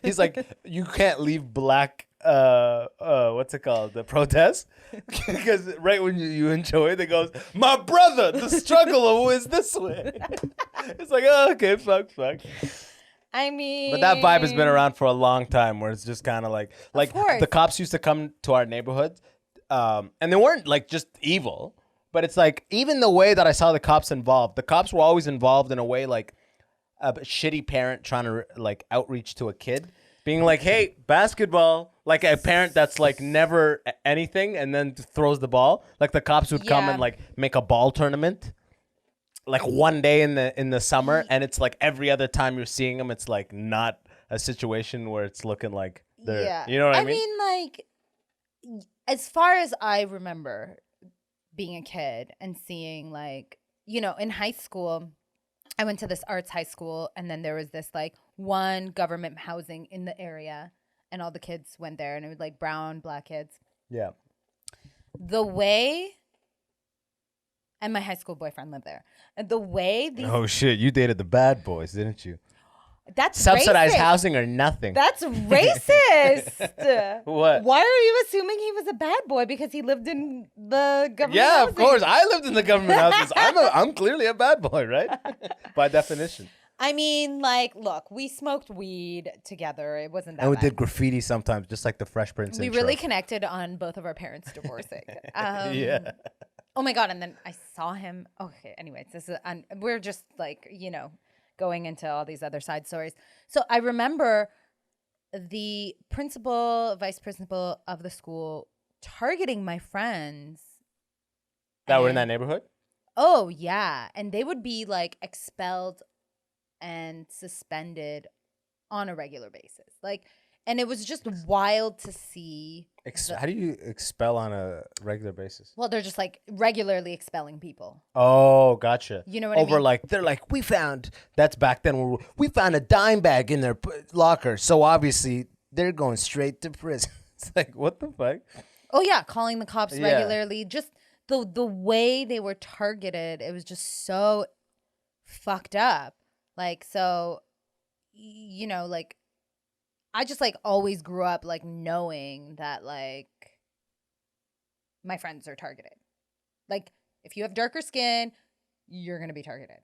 He's like, you can't leave black. What's it called? The protest, because right when you enjoy it, it goes, my brother. The struggle is this way. It's like, oh, okay, fuck. I mean, But that vibe has been around for a long time, where it's just kind of like course. the cops used to come to our neighborhood, and they weren't like just evil, but it's like even the way that I saw the cops involved, the cops were always involved in a way like a shitty parent trying to like outreach to a kid, being like, hey, basketball, like a parent that's like never anything and then throws the ball. Like the cops would come Yeah. and like make a ball tournament like one day in the summer, and it's like every other time you're seeing them, it's like not a situation where it's looking like they're, yeah. you know what I mean? like, as far as I remember being a kid and seeing, like, you know, in high school, I went to this arts high school, and then there was this like one government housing in the area, and all the kids went there, and it was like brown, black kids. Yeah. The way, and my high school boyfriend lived there, and the way these, Oh shit, you dated the bad boys, didn't you? that's Subsidized racist. housing or nothing. That's racist. What? Why are you assuming he was a bad boy because he lived in the government Yeah, housing? of course. I lived in the government houses. I'm clearly a bad boy, right? By definition. I mean, like, look, we smoked weed together. It wasn't that And we bad. did graffiti sometimes, just like the Fresh Prince We intro. really connected on both of our parents divorcing. Yeah. Oh my God. And then I saw him. Okay. Anyways, we're just like, you know, going into all these other side stories. So I remember the principal, vice principal of the school targeting my friends. That were in that And- neighborhood? Oh, yeah. And they would be like expelled and suspended on a regular basis. Like, and it was just wild to see. How do you expel on a regular basis? Well, they're just like regularly expelling people. Oh, gotcha. You know what I Over mean? like, they're like, that's back then, where we found a dime bag in their locker. So obviously they're going straight to prison. It's like, what the fuck? Oh yeah, calling the cops Yeah. regularly. Just the way they were targeted, it was just so fucked up. Like, so, you know, like, I just like always grew up like knowing that like my friends are targeted. Like, if you have darker skin, you're gonna be targeted.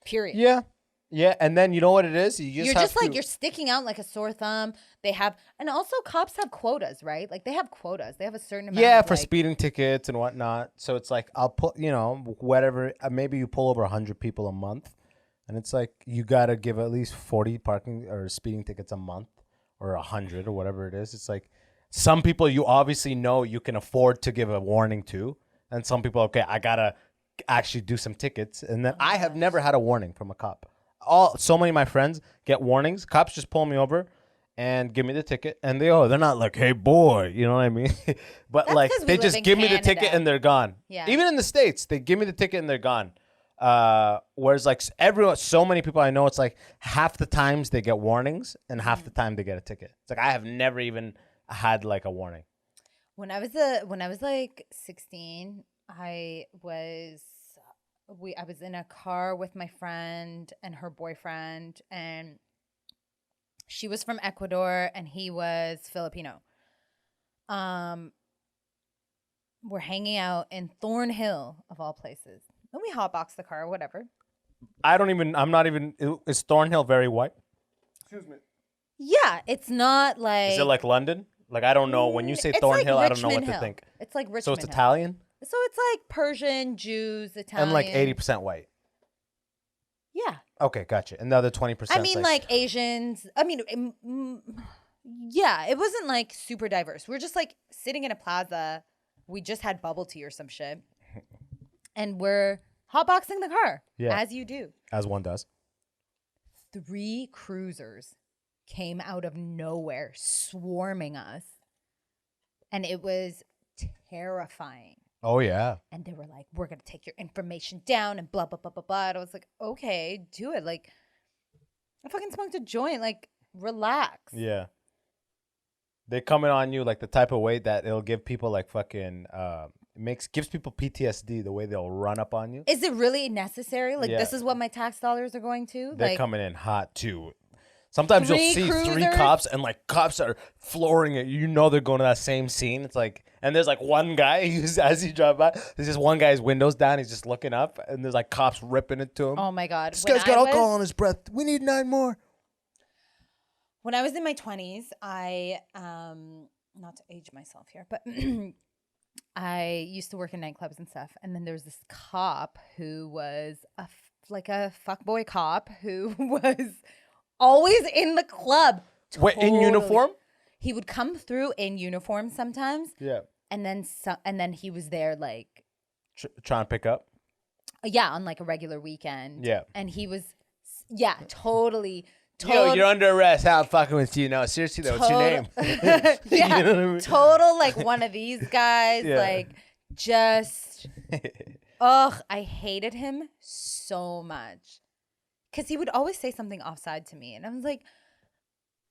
Period. Yeah. Yeah. And then you know what it is? You You're have just like, to- you're sticking out like a sore thumb. They have, and also cops have quotas, right? Like, they have quotas. They have a certain amount. Yeah, of, for like, speeding tickets and whatnot. So it's like, I'll put, you know, whatever, maybe you pull over 100 people a month. And it's like, you got to give at least 40 parking or speeding tickets a month, or 100 or whatever it is. It's like, some people you obviously know you can afford to give a warning to. And some people, okay, I got to actually do some tickets. And then I have never had a warning from a cop. So many of my friends get warnings. Cops just pull me over and give me the ticket. And they're not like, hey, boy, you know what I mean? But That's like, 'cause we they live just in give me the Canada. ticket and they're gone. Yeah. Even in the States, they give me the ticket and they're gone. Whereas like so many people I know, it's like half the times they get warnings and half the time they get a ticket. It's like, I have never even had like a warning. When I was like 16, I was in a car with my friend and her boyfriend, and she was from Ecuador and he was Filipino. We're hanging out in Thornhill of all places. And we hotbox the car, whatever. Is Thornhill very white? Yeah, it's not like. Is it like London? Like, I don't know. When you say It's Thornhill, like I don't know what Richmond to Hill. think. It's like Richmond So it's Hill. Italian So it's like Persian, Jews, Italian. and like 80% white. Yeah. Okay, gotcha. And the other 20%. I mean, like Asians. I mean, yeah, it wasn't like super diverse. We're just like sitting in a plaza. We just had bubble tea or some shit, and we're hotboxing the car, as you do, as one does. 3 cruisers came out of nowhere, swarming us, and it was terrifying. Oh yeah. And they were like, "We're gonna take your information down," and blah blah blah blah blah. And I was like, "Okay, do it." Like, I fucking smoked a joint. Like, relax. Yeah. They coming on you like the type of way that it'll give people like fucking gives people PTSD the way they'll run up on you. Is it really necessary? Like, this is what my tax dollars are going to? They're like, coming in hot too. Sometimes you'll see 3 cops and like cops are flooring it. You know they're going to that same scene. It's like, and there's like one guy who's, as you drive by, there's just one guy's windows down. He's just looking up, and there's like cops ripping it to him. Oh my god, this guy's got alcohol on his breath. We need 9 more. When I was in my 20s, I not to age myself here, but I used to work in nightclubs and stuff. And then there was this cop who was like a fuckboy cop who was always in the club. Wait, in uniform? He would come through in uniform sometimes. Yeah. And then he was there like trying to pick up. Yeah, on like a regular weekend. Yeah. And he was totally. Yo, you're under arrest. How I'm fucking with you? No, seriously though, what's your name? Yeah, you know what I mean? Total like one of these guys. Yeah. Like just, I hated him so much because he would always say something offside to me, and I was like,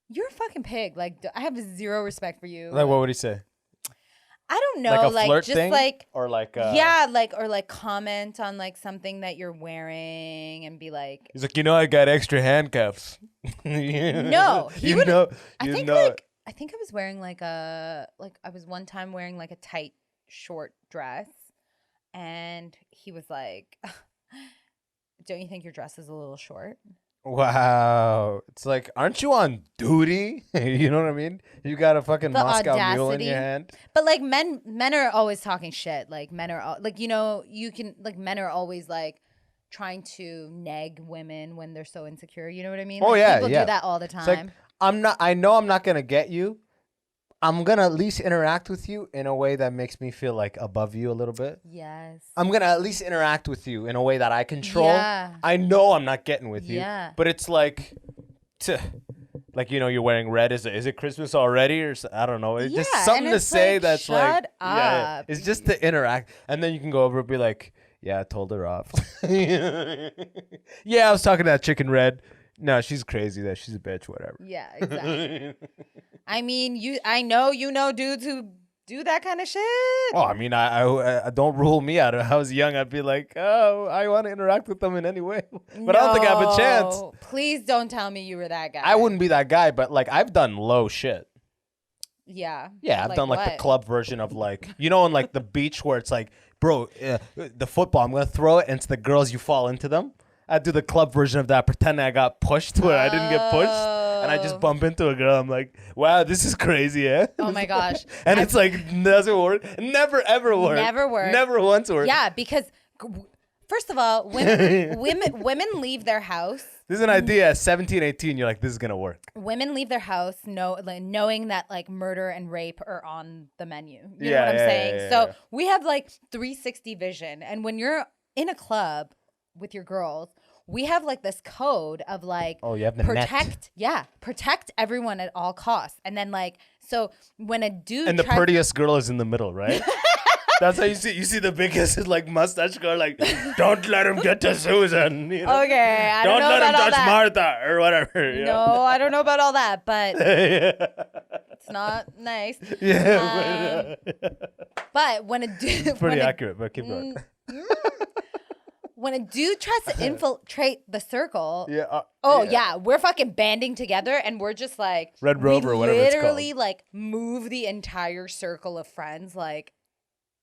"You're a fucking pig." Like I have 0 respect for you. Like what would he say? I don't know, like a like flirt just thing? like or like yeah, like or like comment on like something that you're wearing and be like, he's like, I got extra handcuffs. No, he would. I think I was wearing I was one time wearing like a tight short dress, and he was like, "Don't you think your dress is a little short?" Wow. It's like, aren't you on duty? You know what I mean? You got a fucking Moscow mule in your hand. But like men are always talking shit. Like men are like, you can like men are always like trying to nag women when they're so insecure. You know what I mean? Oh like, yeah, people do that all the time. Like, I know I'm not gonna get you. I'm gonna at least interact with you in a way that makes me feel like above you a little bit. Yes. I'm gonna at least interact with you in a way that I control. Yeah. I know I'm not getting with you. Yeah. But it's like, like you're wearing red. Is it Christmas already or I don't know? It's just something to say that's like, shut up. Yeah, it's just to interact, and then you can go over and be like, yeah, I told her off. Yeah, I was talking to that chick in red. No, she's crazy. That she's a bitch. Whatever. Yeah, exactly. I mean, I know dudes who do that kind of shit. Oh, I mean, I don't rule me out. If I was young, I'd be like, oh, I want to interact with them in any way, but I don't think I have a chance. Please don't tell me you were that guy. I wouldn't be that guy, but like I've done low shit. Yeah. Yeah, I've done like the club version of like, on like the beach where it's like, bro, the football, I'm gonna throw it, and it's the girls, you fall into them. I do the club version of that, pretending I got pushed where I didn't get pushed, and I just bump into a girl. I'm like, wow, this is crazy, eh? Oh my gosh. And it's like, doesn't work. Never ever work. Never work. Never once work. Yeah, because first of all, women leave their house. This is an idea at 17, 18. You're like, this is gonna work. Women leave their house knowing that like murder and rape are on the menu. You know what I'm saying? Yeah, so we have like 360 vision, and when you're in a club with your girls, we have like this code of like, oh, you have the protect everyone at all costs. And then like, so when a dude and the prettiest girl is in the middle, right? That's how you see the biggest like mustache girl, like, don't let him get to Susan. Okay, I don't know let about him all touch that. Martha or whatever. No, I don't know about all that, but it's not nice. Yeah, but when a dude, pretty accurate, but keep going. When a dude tries to infiltrate the circle, yeah, we're fucking banding together, and we're just like Red Rover, whatever it's called. literally like move the entire circle of friends like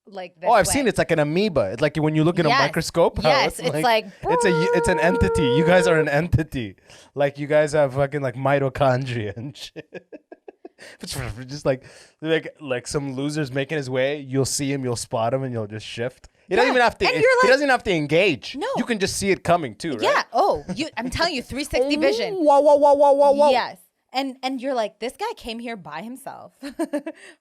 this I've way. seen it's like an amoeba. It's like when you look in a microscope. Yes, it's like it's an entity. You guys are an entity. Like you guys have fucking like mitochondria and shit. Just like some losers making his way. You'll see him, you'll spot him, and you'll just shift. He doesn't even have to. And you're He like- doesn't even have to engage. No. You can just see it coming too, right? Yeah. Oh, I'm telling you, 360 vision. Whoa. Yes. And you're like, this guy came here by himself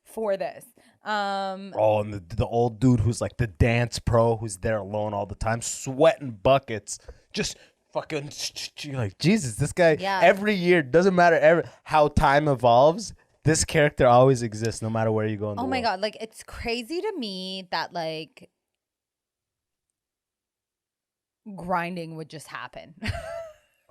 for this. Oh, and the old dude who's like the dance pro who's there alone all the time, sweating buckets, just fucking you're like, Jesus, this guy every year, doesn't matter how time evolves, this character always exists no matter where you go in the world. Oh my God. Like, it's crazy to me that like grinding would just happen.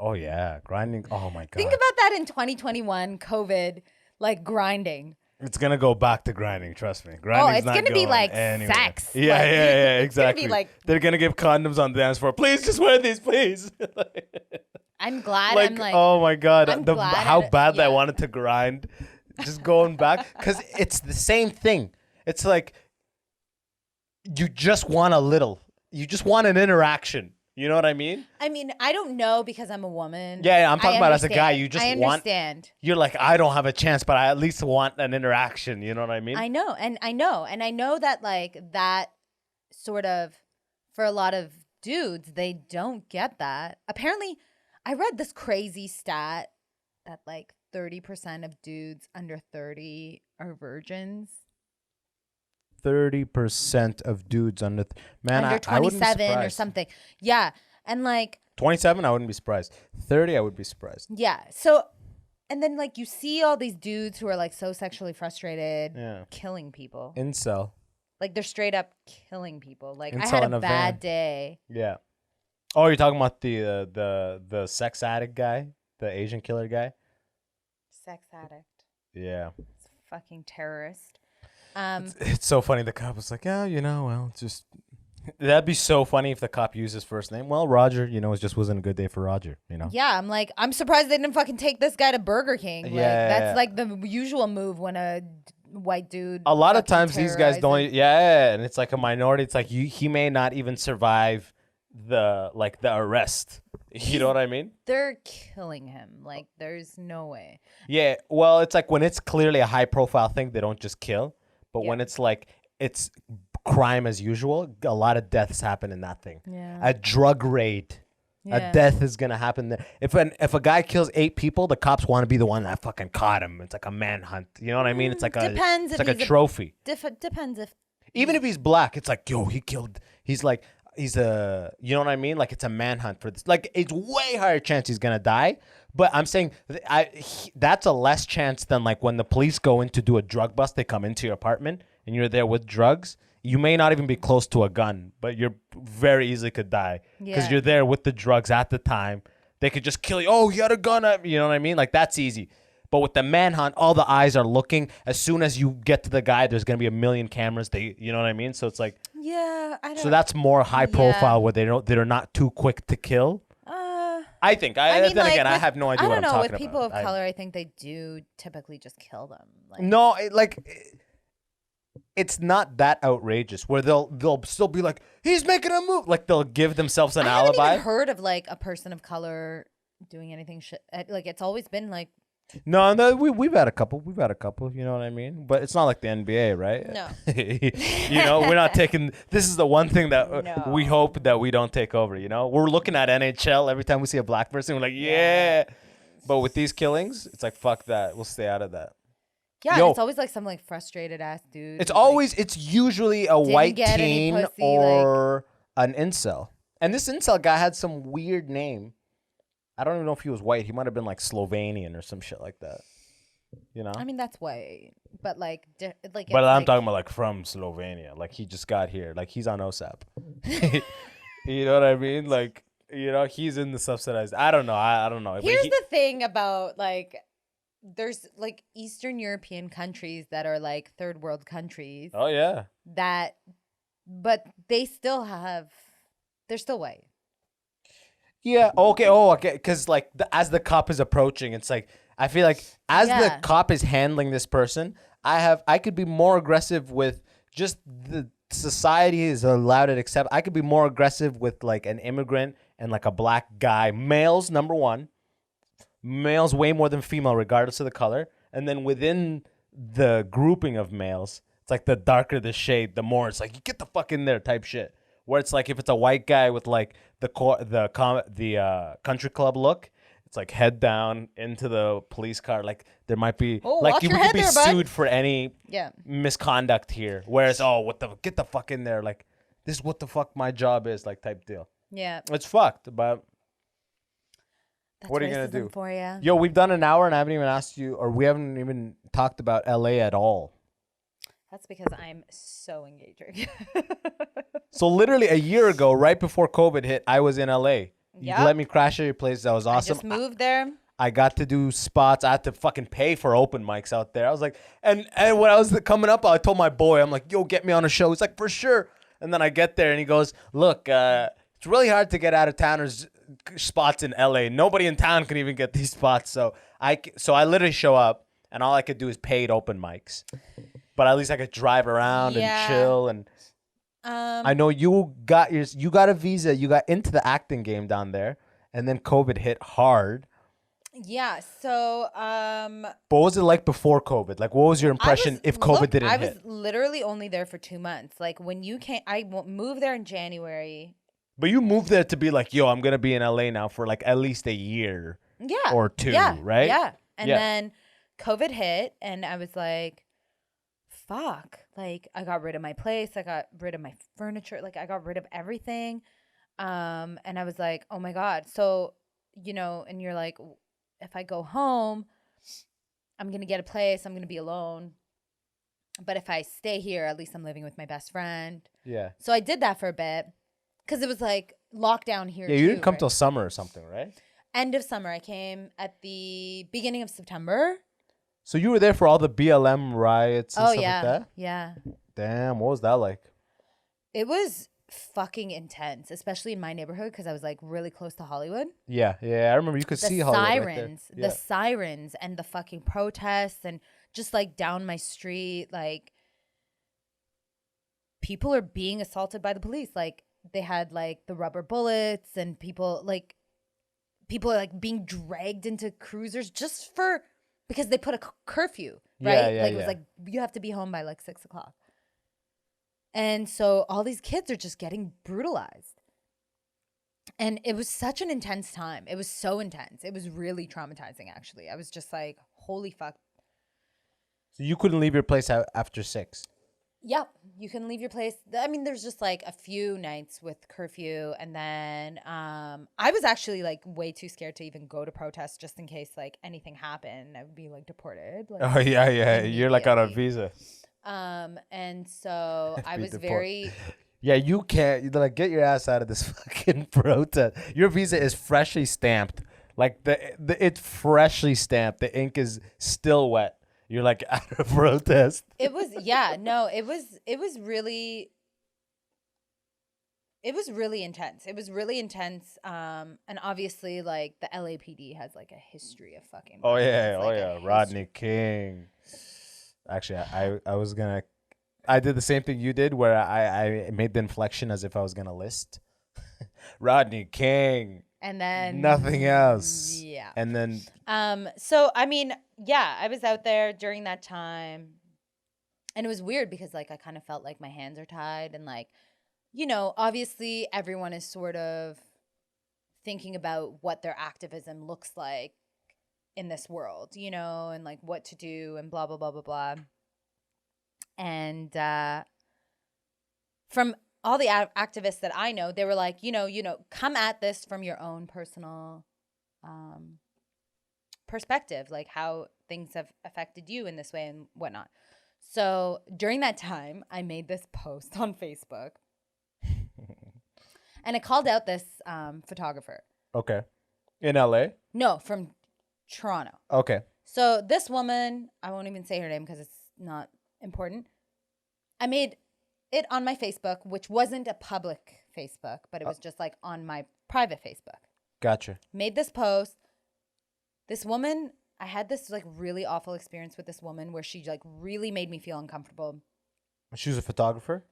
Oh yeah, grinding. Oh my God. Think about that in 2021, COVID, like grinding. It's gonna go back to grinding. Trust me. Grinding's it's not gonna be going like anywhere. sex. Yeah, Like, yeah, it's gonna be exactly. like- They're gonna give condoms on the dance floor. Please, just wear these, please. I'm glad. Like, I'm like, oh my God, I'm glad how I- bad I yeah. wanted to grind. Just going back, because it's the same thing. It's like you just want a little. You just want an interaction. You know what I mean? I mean, I don't know because I'm a woman. Yeah, I'm talking I about as a guy. understand. You just I want. understand. You're like, I don't have a chance, but I at least want an interaction. You know what I mean? I know, and I know that like that sort of for a lot of dudes, they don't get that. Apparently, I read this crazy stat that like 30% of dudes under 30 are virgins. 30% of dudes under man, Under I wouldn't be 27 or surprised. something. Yeah. And like 27, I wouldn't be surprised. 30, I would be surprised. yeah. So and then like you see all these dudes who are like so sexually frustrated Yeah. killing people. Incel. Like they're straight up killing people. Like I Incel had in a a bad van. day. Yeah. Oh, you're talking about the sex addict guy, the Asian killer guy? Sex addict. Yeah. It's a fucking terrorist. It's so funny. The cop was like, yeah, well, just that'd be so funny if the cop used his first name. Well, Roger, it just wasn't a good day for Roger, Yeah, I'm like, I'm surprised they didn't fucking take this guy to Burger King. Like, that's like the usual move when a white dude. A lot of fucking times these guys don't. terrorizes- Yeah, and it's like a minority. It's like he may not even survive the arrest. You know what I mean? They're killing him. Like, there's no way. Yeah. Well, it's like when it's clearly a high profile thing, they don't just kill. But Yeah. when it's like it's crime as usual, a lot of deaths happen in that thing. Yeah. A drug raid, Yeah. a death is gonna happen there. If a guy kills 8 people, the cops want to be the one that fucking caught him. It's like a manhunt. You know what I mean? It's like Depends it's if like a he's trophy. Depends if. Even if he's black, it's like, yo, he's a, you know what I mean? Like, it's a manhunt for this. Like, it's way higher chance he's gonna die. But I'm saying that's a less chance than like when the police go in to do a drug bust. They come into your apartment and you're there with drugs. You may not even be close to a gun, but you're very easily could die because Yeah. you're there with the drugs at the time. They could just kill you. Oh, he had a gun at me. You know what I mean? Like, that's easy. But with the manhunt, all the eyes are looking. As soon as you get to the guy, there's gonna be a million cameras. You know what I mean? So it's like, Yeah, I don't. so that's more high profile Yeah. where they're not too quick to kill. I think. I mean, then like, again, I with- have no idea I what don't I'm know. talking With people about. of color, I think they do typically just kill them. Like, No, it's not that outrageous. Where they'll still be like, he's making a move. Like, they'll give themselves an I haven't alibi. even heard of like a person of color doing anything shit. Like, it's always been like No, we've had a couple. We've had a couple. You know what I mean? But it's not like the NBA, right? No. We're not taking. This is the one thing that No. we hope that we don't take over. We're looking at NHL every time we see a black person. We're like, yeah. But with these killings, it's like, fuck that. We'll stay out of that. yeah. Yo. It's always like some like frustrated ass dude. It's who's, like, always, it's usually a white get any teen pussy, or an incel. And this incel guy had some weird name. I don't even know if he was white. He might have been like Slovenian or some shit like that. I mean, that's white, but like, But it's I'm like- talking about like from Slovenia. Like, he just got here. Like, he's on OSAP. You know what I mean? Like, he's in the subsidized. I don't know. I don't know. But Here's the thing about like, there's like Eastern European countries that are like third world countries Oh yeah. but they're still white. Yeah. Okay. Oh, okay. Because like as the cop is approaching, it's like I feel like as Yeah. the cop is handling this person, I could be more aggressive with just the society is allowed to accept. I could be more aggressive with like an immigrant and like a black guy. Males, number one. Males way more than female, regardless of the color. And then within the grouping of males, it's like the darker the shade, the more it's like you get the fuck in there type shit. where it's like if it's a white guy with like the country club look, it's like head down into the police car. Like there might be like watch you your could head be there, bud. sued for any Yeah. misconduct here. Whereas get the fuck in there, like this is what the fuck my job is, like type deal. Yeah. It's fucked, but That's what are you gonna racism do? for you. Yo, we've done an hour and I haven't even asked you, or we haven't even talked about LA at all. That's because I'm so engaging. So literally a year ago, right before COVID hit, I was in LA. You Yep. let me crash at your place. That was awesome. I just moved there. I got to do spots. I had to fucking pay for open mics out there. I was like, and when I was coming up, I told my boy, I'm like, yo, get me on a show. He's like, for sure. And then I get there and he goes, look, it's really hard to get out of towners spots in LA. Nobody in town can even get these spots. So I literally show up and all I could do is paid open mics. But at least I could drive around and chill. And I know you got a visa. You got into the acting game down there. And then COVID hit hard. Yeah. So, What was it like before COVID? Like, what was your impression if COVID didn't hit? I was literally only there for 2 months. Like when you came, I moved there in January. But you moved there to be like, yo, I'm going to be in LA now for like at least a year. Yeah. Or two, yeah, right? Yeah. And Yeah. then COVID hit and I was like, fuck. Like I got rid of my place. I got rid of my furniture. Like I got rid of everything. And I was like, oh my God. So, and you're like, if I go home, I'm going to get a place. I'm going to be alone. But if I stay here, at least I'm living with my best friend. Yeah. So I did that for a bit because it was like lockdown here. Yeah, you too, didn't come right? till summer or something, right? End of summer. I came at the beginning of September. So you were there for all the BLM riots and stuff yeah. like that? Yeah. Damn, what was that like? It was fucking intense, especially in my neighborhood because I was like really close to Hollywood. Yeah, I remember you could see Hollywood right there. The sirens and the fucking protests and just like down my street, like people are being assaulted by the police. Like they had like the rubber bullets and people are like being dragged into cruisers just because they put a curfew, right? Yeah, like it was like you have to be home by like 6:00. And so all these kids are just getting brutalized. And it was such an intense time. It was so intense. It was really traumatizing, actually. I was just like, holy fuck. So you couldn't leave your place after 6? Yep. You can leave your place. I mean, there's just like a few nights with curfew. And then I was actually like way too scared to even go to protests just in case like anything happened. I would be like deported. Like, Oh, yeah. You're like on a visa. And so I was deported. very... Yeah, you can't. You're like, get your ass out of this fucking protest. Your visa is freshly stamped. Like it's freshly stamped. The ink is still wet. You're like out of protest. It was really intense. It was really intense. And obviously like the LAPD has like a history of fucking violence, Rodney King. Actually, I did the same thing you did where I made the inflection as if I was gonna list Rodney King. And then nothing else. Yeah. And then so I mean, yeah, I was out there during that time. And it was weird because like I kind of felt like my hands are tied and like, obviously everyone is sort of thinking about what their activism looks like in this world, and like what to do and blah blah blah blah blah. And from all the activists that I know, they were like, come at this from your own personal perspective, like how things have affected you in this way and whatnot. So during that time, I made this post on Facebook and I called out this photographer. Okay. In LA? No, from Toronto. Okay. So this woman, I won't even say her name because it's not important. I made it on my Facebook, which wasn't a public Facebook, but it was just like on my private Facebook. Gotcha. Made this post. This woman, I had this like really awful experience with this woman where she like really made me feel uncomfortable. She was a photographer?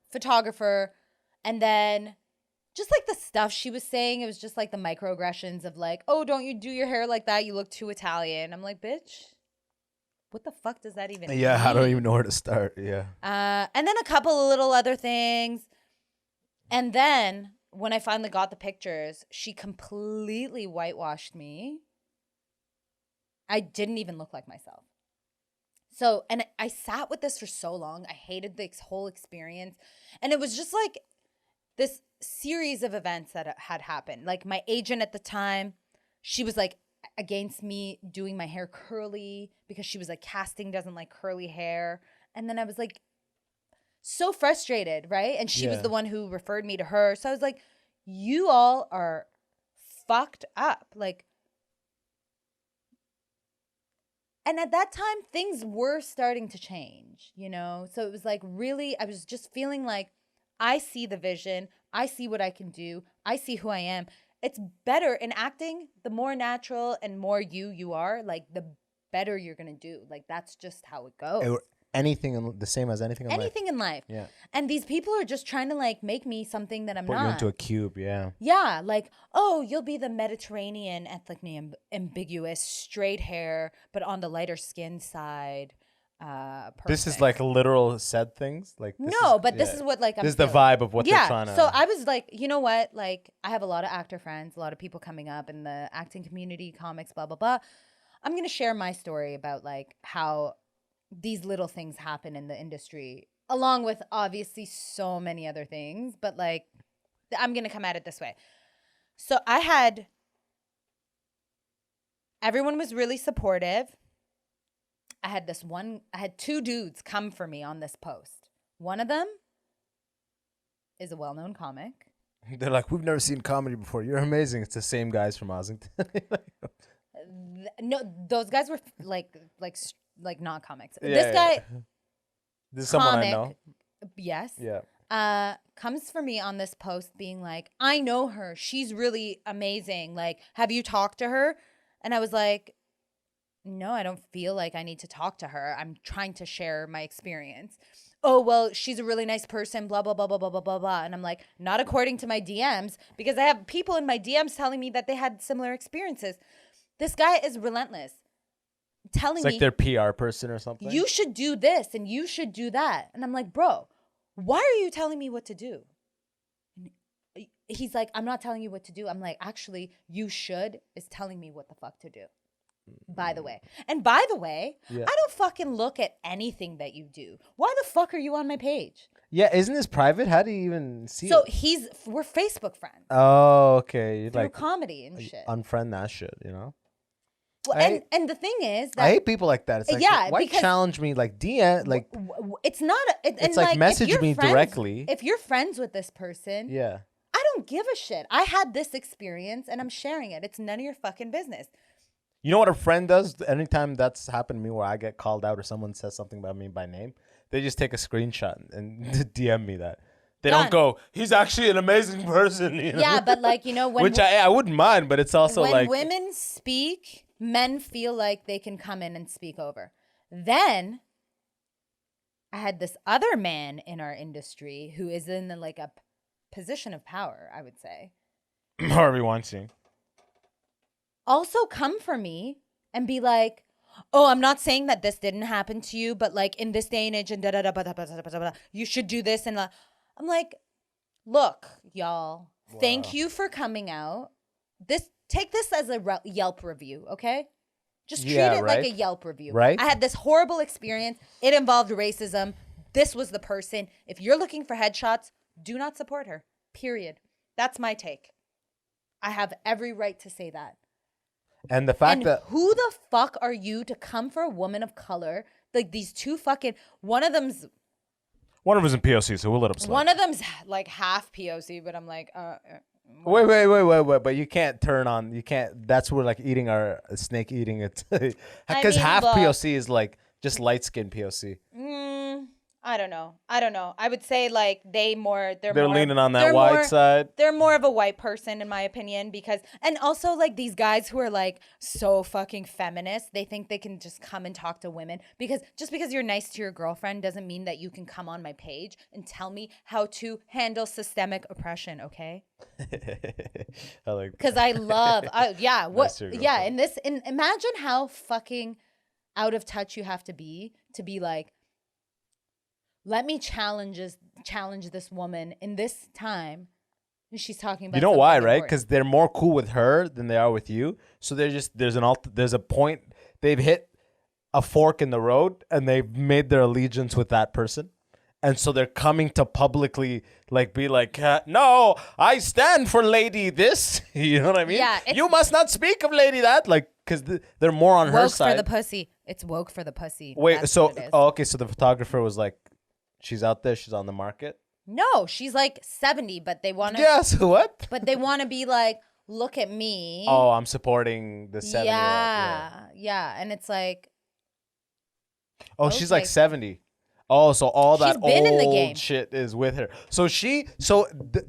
And then just like the stuff she was saying, it was just like the microaggressions of like, oh, don't you do your hair like that? You look too Italian. I'm like, bitch. What the fuck does that even mean? Yeah, I don't even know where to start. Yeah. And then a couple of little other things. And then when I finally got the pictures, she completely whitewashed me. I didn't even look like myself. So, and I sat with this for so long. I hated this whole experience. And it was just like this series of events that had happened. Like my agent at the time, she was like against me doing my hair curly because she was like, casting doesn't like curly hair. And then I was like so frustrated, right? And she was the one who referred me to her. So I was like, you all are fucked up. Like, and at that time, things were starting to change, you know? So it was like really, I was just feeling like I see the vision. I see what I can do. I see who I am. It's better in acting, the more natural and more you are, like the better you're going to do. Like that's just how it goes. The same as anything in life. Anything in life. Yeah. And these people are just trying to like make me something that I'm Put not. you into a cube, yeah. Yeah, like, oh, you'll be the Mediterranean, ethnically ambiguous, straight hair, but on the lighter skin side. This is like literal said things? Like this this is what like I'm This is the feeling. vibe of what they're trying to. So I was like, you know what? Like, I have a lot of actor friends, a lot of people coming up in the acting community, comics, blah, blah, blah. I'm going to share my story about like how these little things happen in the industry, along with obviously so many other things. But like, I'm going to come at it this way. So everyone was really supportive. I had two dudes come for me on this post. One of them is a well-known comic. They're like, we've never seen comedy before. You're amazing. It's the same guys from Ossington. No, those guys were like not comics. This guy, this is someone comic, I know. Yes. Yeah. Comes for me on this post being like, I know her. She's really amazing. Like, have you talked to her? And I was like, no, I don't feel like I need to talk to her. I'm trying to share my experience. Oh, well, she's a really nice person, blah, blah, blah, blah, blah, blah, blah, blah. And I'm like, not according to my DMs, because I have people in my DMs telling me that they had similar experiences. This guy is relentless. Telling me, it's like their PR person or something. You should do this and you should do that. And I'm like, bro, why are you telling me what to do? He's like, I'm not telling you what to do. I'm like, actually, you should is telling me what the fuck to do. By the way. And by the way, I don't fucking look at anything that you do. Why the fuck are you on my page? Yeah, isn't this private? How do you even see so it? We're Facebook friends. Oh, okay. You through like comedy and shit. Unfriend that shit, you know? Well, and the thing is that I hate people like that. It's like, why because challenge me? Like DM, like it's not. It's like message me directly. If you're friends with this person, yeah, I don't give a shit. I had this experience and I'm sharing it. It's none of your fucking business. You know what a friend does? Anytime that's happened to me where I get called out or someone says something about me by name, they just take a screenshot and DM me that. They don't go, he's actually an amazing person. You know? Yeah, but like, you know, when which I wouldn't mind, but it's also when like women speak, men feel like they can come in and speak over. Then I had this other man in our industry who is in like a position of power, I would say. Harvey Weinstein. Also come for me and be like, oh, I'm not saying that this didn't happen to you, but like in this day and age and you should do this. And I'm like, look, y'all, thank you for coming out. Take this as a Yelp review, okay? Just treat it like a Yelp review. Right. I had this horrible experience. It involved racism. This was the person. If you're looking for headshots, do not support her, period. That's my take. I have every right to say that. And the fact that who the fuck are you to come for a woman of color? Like these two fucking one of them's in POC, so we'll let him slide. One of them's like half POC, but I'm like, wait. But you can't turn on. You can't. That's where like eating our snake eating it. Because half POC is like just light skin POC. I don't know. I would say like they're leaning on that white side. They're more of a white person in my opinion and also like these guys who are like so fucking feminist, they think they can just come and talk to women because just because you're nice to your girlfriend doesn't mean that you can come on my page and tell me how to handle systemic oppression, okay? I like because I love imagine how fucking out of touch you have to be like, let me challenge challenge this woman in this time. And she's talking about You know why, something right? important. Because they're more cool with her than they are with you. So they're just there's a point they've hit a fork in the road and they've made their allegiance with that person. And so they're coming to publicly like be like, no, I stand for lady this. You know what I mean? Yeah, You must not speak of lady that. Like, because they're more on her woke side. for the pussy. It's woke for the pussy. Wait, That's so what it is. okay, so the photographer was like, she's out there, she's on the market. No, she's like 70, but they want to. Yeah, so what? But they want to be like, look at me. Oh, I'm supporting the 70-year-old. Yeah, and it's like. Oh, she's like 70. Oh, so all that She's been in the old game. shit is with her. So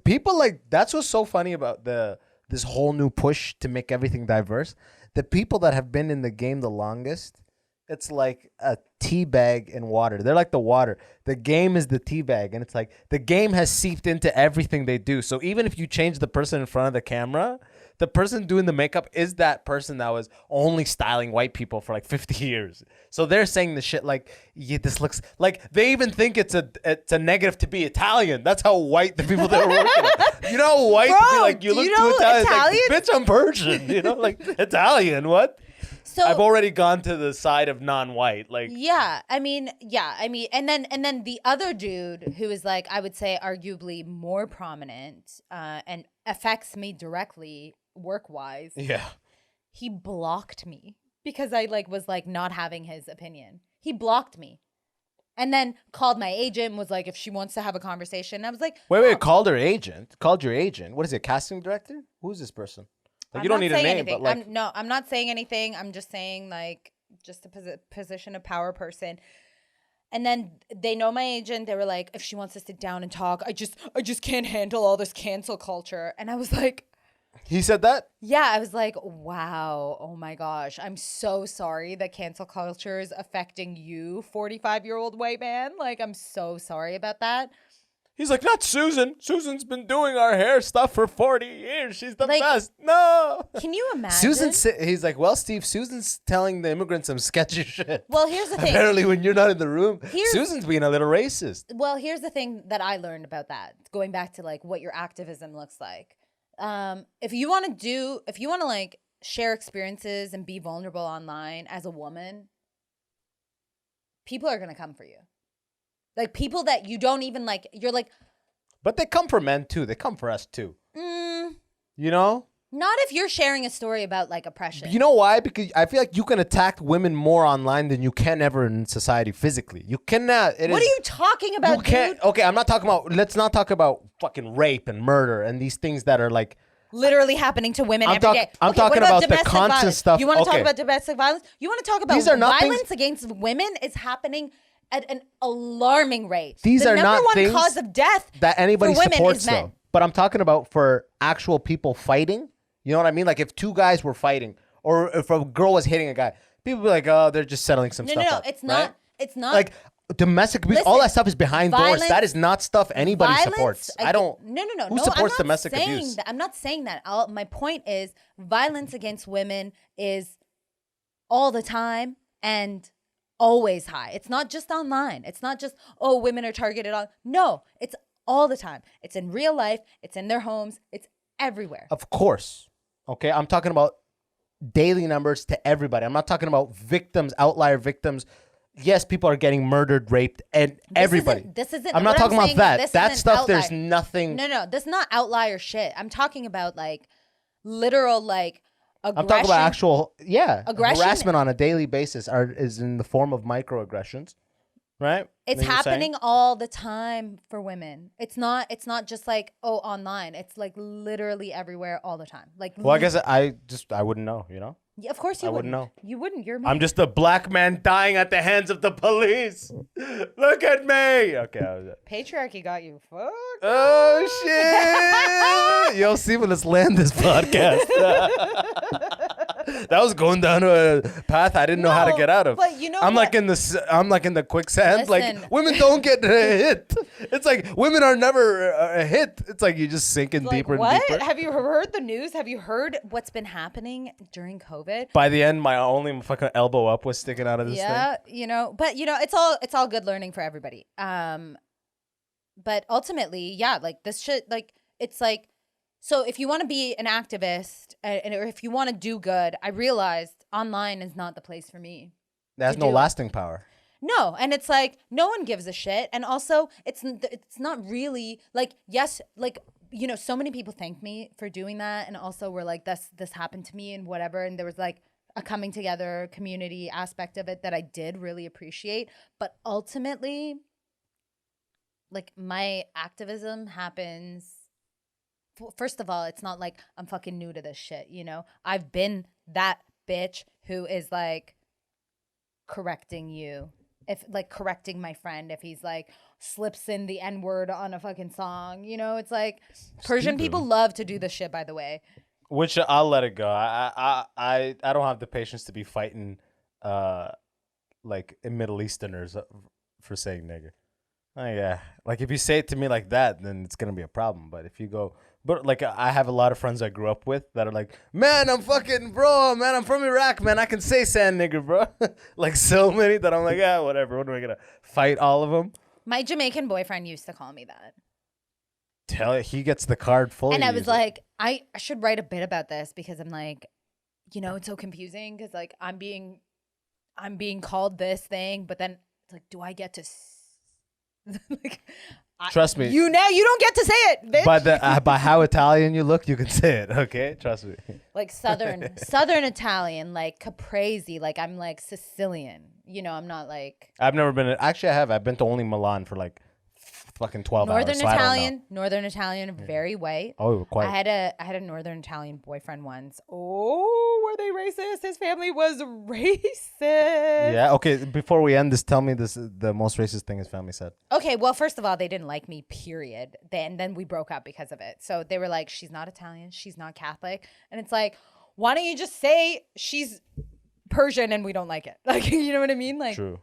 people like that's what's so funny about this whole new push to make everything diverse. The people that have been in the game the longest, it's like a tea bag in water. They're like the water. The game is the tea bag, and it's like the game has seeped into everything they do. So even if you change the person in front of the camera, the person doing the makeup is that person that was only styling white people for like 50 years. So they're saying the shit like, yeah, this looks like they even think it's a negative to be Italian. That's how white the people that are working at. You know, white to be like, you look too Italian. It's like, bitch, I'm Persian. You know, like Italian, what? So I've already gone to the side of non-white. Like, I mean, and then the other dude who is like, I would say arguably more prominent and affects me directly work-wise. yeah. He blocked me because I was not having his opinion. He blocked me. And then called my agent and was like, if she wants to have a conversation. I was like, Wait, called your agent? What is it, casting director? Who's this person? Like, you don't need a name, anything. but like... I'm not saying anything. I'm just saying just a position of power person. And then they know my agent. They were like, if she wants to sit down and talk, I just can't handle all this cancel culture. And I was like... He said that? Yeah, I was like, wow, oh my gosh. I'm so sorry that cancel culture is affecting you, 45-year-old white man. Like, I'm so sorry about that. He's like, not Susan. Susan's been doing our hair stuff for 40 years. She's the Like, best. No. Can you imagine? He's like, well, Steve, Susan's telling the immigrants some sketchy shit. Well, here's the thing. Apparently, when you're not in the room, Susan's being a little racist. Well, here's the thing that I learned about that, going back to what your activism looks like. If you want to share experiences and be vulnerable online as a woman, people are going to come for you. Like, people that you don't even like, you're like... But they come for men, too. They come for us, too. You know? Not if you're sharing a story about, oppression. You know why? Because I feel like you can attack women more online than you can ever in society physically. You cannot... What are you talking about, dude? Okay, I'm not talking about... Let's not talk about fucking rape and murder and these things that are like... Literally happening to women every day. I'm talking about the constant violence? stuff. You want to talk about domestic violence? You want to talk about These are not violence things... against women is happening at an alarming rate. These are not the things number one cause of death that anybody for women supports, is men. though. But I'm talking about for actual people fighting. You know what I mean? Like if two guys were fighting, or if a girl was hitting a guy, people be like, "Oh, they're just settling some stuff." No, up, it's right? not. It's not like domestic abuse. Listen, all that stuff is behind doors. That is not stuff anybody violence, supports. I don't. No. Who supports I'm not domestic saying abuse? That. I'm not saying that. My point is, violence against women is all the time and always high. It's not just online. It's not just, oh, women are targeted on. No, it's all the time. It's in real life. It's in their homes. It's everywhere. Of course. Okay, I'm talking about daily numbers to everybody. I'm not talking about victims, outlier victims. Yes, people are getting murdered, raped, and everybody. This isn't. I'm not talking about that. That stuff, outlier. there's nothing. No. This is not outlier shit. I'm talking about literal aggression. I'm talking about actual, aggression. Harassment on a daily basis is in the form of microaggressions, right? It's happening all the time for women. It's not just online. It's literally everywhere all the time. Well, I guess I wouldn't know, you know? Yeah, of course you wouldn't know. You wouldn't. You're me. I'm just a black man dying at the hands of the police. Look at me. Okay. Patriarchy got you fucked. Oh shit! Yo, Steven, let's land this podcast. That was going down to a path I didn't know how to get out of. But you know I'm what? I'm like in the quicksand. Listen. Like women don't get hit. It's like women are never hit. It's like you just sinking deeper and deeper. Have you heard the news? Have you heard what's been happening during COVID? By the end, my only fucking elbow up was sticking out of this thing. Yeah, but it's all good learning for everybody. but ultimately, yeah, like this shit, like it's like, so if you want to be an activist or if you want to do good, I realized online is not the place for me. That has no lasting power. No, and it's like no one gives a shit, and also it's not really like, yes, like, you know, so many people thank me for doing that, and also were like, this happened to me and whatever, and there was like a coming together community aspect of it that I did really appreciate, but ultimately, like, my activism happens. First of all, it's not like I'm fucking new to this shit, you know? I've been that bitch who is like correcting you. If like correcting my friend if he's like slips in the N-word on a fucking song, you know, it's like Persian people love to do this shit, by the way. Which I'll let it go. I don't have the patience to be fighting like Middle Easterners for saying nigger. Oh yeah, like if you say it to me like that, then it's gonna be a problem. But if you go, but like I have a lot of friends I grew up with that are like, man, I'm fucking bro, man, I'm from Iraq, man, I can say sand nigger, bro. Like so many that I'm like, yeah, whatever. What am I gonna fight all of them? My Jamaican boyfriend used to call me that. Tell it, he gets the card full. And I was like, I should write a bit about this because I'm like, you know, it's so confusing because like I'm being called this thing, but then it's like, do I get to? Like, trust me. You don't get to say it, bitch. By how Italian you look, you can say it. Okay, trust me. Like southern Italian, like caprese, like I'm like Sicilian. You know, I'm not like. I've never been. Actually, I have. I've been to only Milan for like fucking 12 hours. Northern Italian, very white. Oh, quite. I had a Northern Italian boyfriend once. Oh, were they racist? His family was racist. Yeah. Okay. Before we end this, tell me the most racist thing his family said. Okay. Well, first of all, they didn't like me. Period. Then we broke up because of it. So they were like, "She's not Italian. She's not Catholic." And it's like, why don't you just say she's Persian and we don't like it? Like, you know what I mean? Like. True.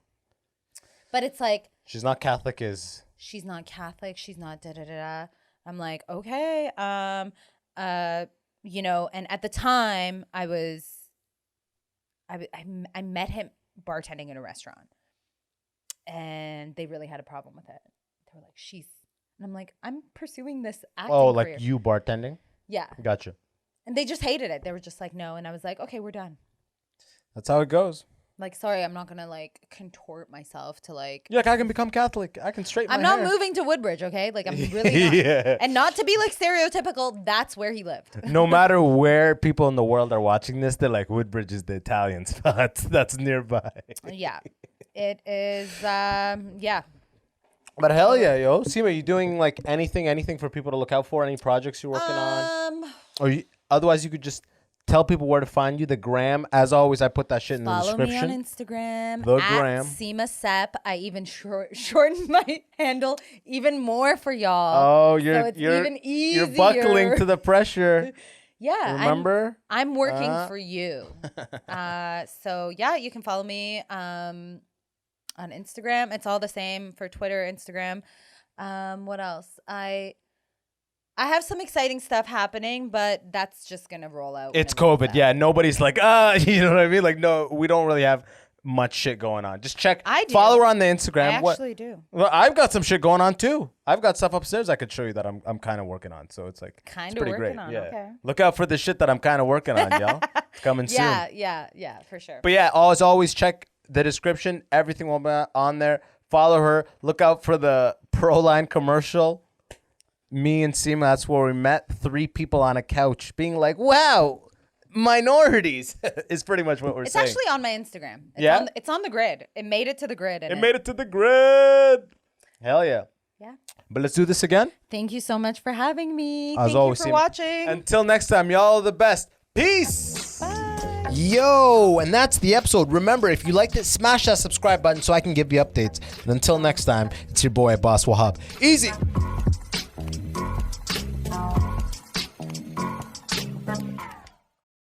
But it's like. She's not Catholic is. She's not Catholic. She's not da-da-da-da. I'm like, okay. You know, and at the time I met him bartending in a restaurant and they really had a problem with it. They were like, and I'm like, I'm pursuing this acting career. Like you bartending? Yeah. Gotcha. And they just hated it. They were just like, no. And I was like, okay, we're done. That's how it goes. Like, sorry, I'm not gonna like contort myself to like. Yeah, I can become Catholic. I can straighten. I'm not moving to Woodbridge, okay? Like, I'm really not. Yeah. And not to be like stereotypical. That's where he lived. No matter where people in the world are watching this, they're like, Woodbridge is the Italian spot that's nearby. Yeah, it is. Yeah. But hell yeah, yo, Sima, you doing like anything for people to look out for? Any projects you're working on? Or otherwise, you could just. Tell people where to find you. The gram, as always, I put that shit in the description. Follow me on Instagram. The gram. Sima Sep. I even shortened my handle even more for y'all. Oh, you're even easier. You're buckling to the pressure. Yeah, remember? I'm working for you. So yeah, you can follow me on Instagram. It's all the same for Twitter, Instagram. What else? I have some exciting stuff happening, but that's just going to roll out. It's COVID. Yeah. Nobody's like, you know what I mean? Like, no, we don't really have much shit going on. Just check. I do. Follow her on the Instagram. I actually do. Well, I've got some shit going on too. I've got stuff upstairs I could show you that I'm kind of working on. So it's like, kind of working great. On. Yeah. Okay. Look out for the shit that I'm kind of working on, y'all. It's coming soon. Yeah, for sure. But yeah, as always, check the description. Everything will be on there. Follow her. Look out for the Proline commercial. Me and Sima, that's where we met. 3 people on a couch being like, wow, minorities is pretty much what we're saying. It's actually on my Instagram. It's on the grid. It made it to the grid. It made it to the grid. Hell yeah. Yeah. But let's do this again. Thank you so much for having me. As Thank always, you for Sima. watching. Until next time, y'all are the best. Peace. Bye. Yo, and that's the episode. Remember, if you liked it, smash that subscribe button so I can give you updates. And until next time, it's your boy, Abbas Wahab. Easy.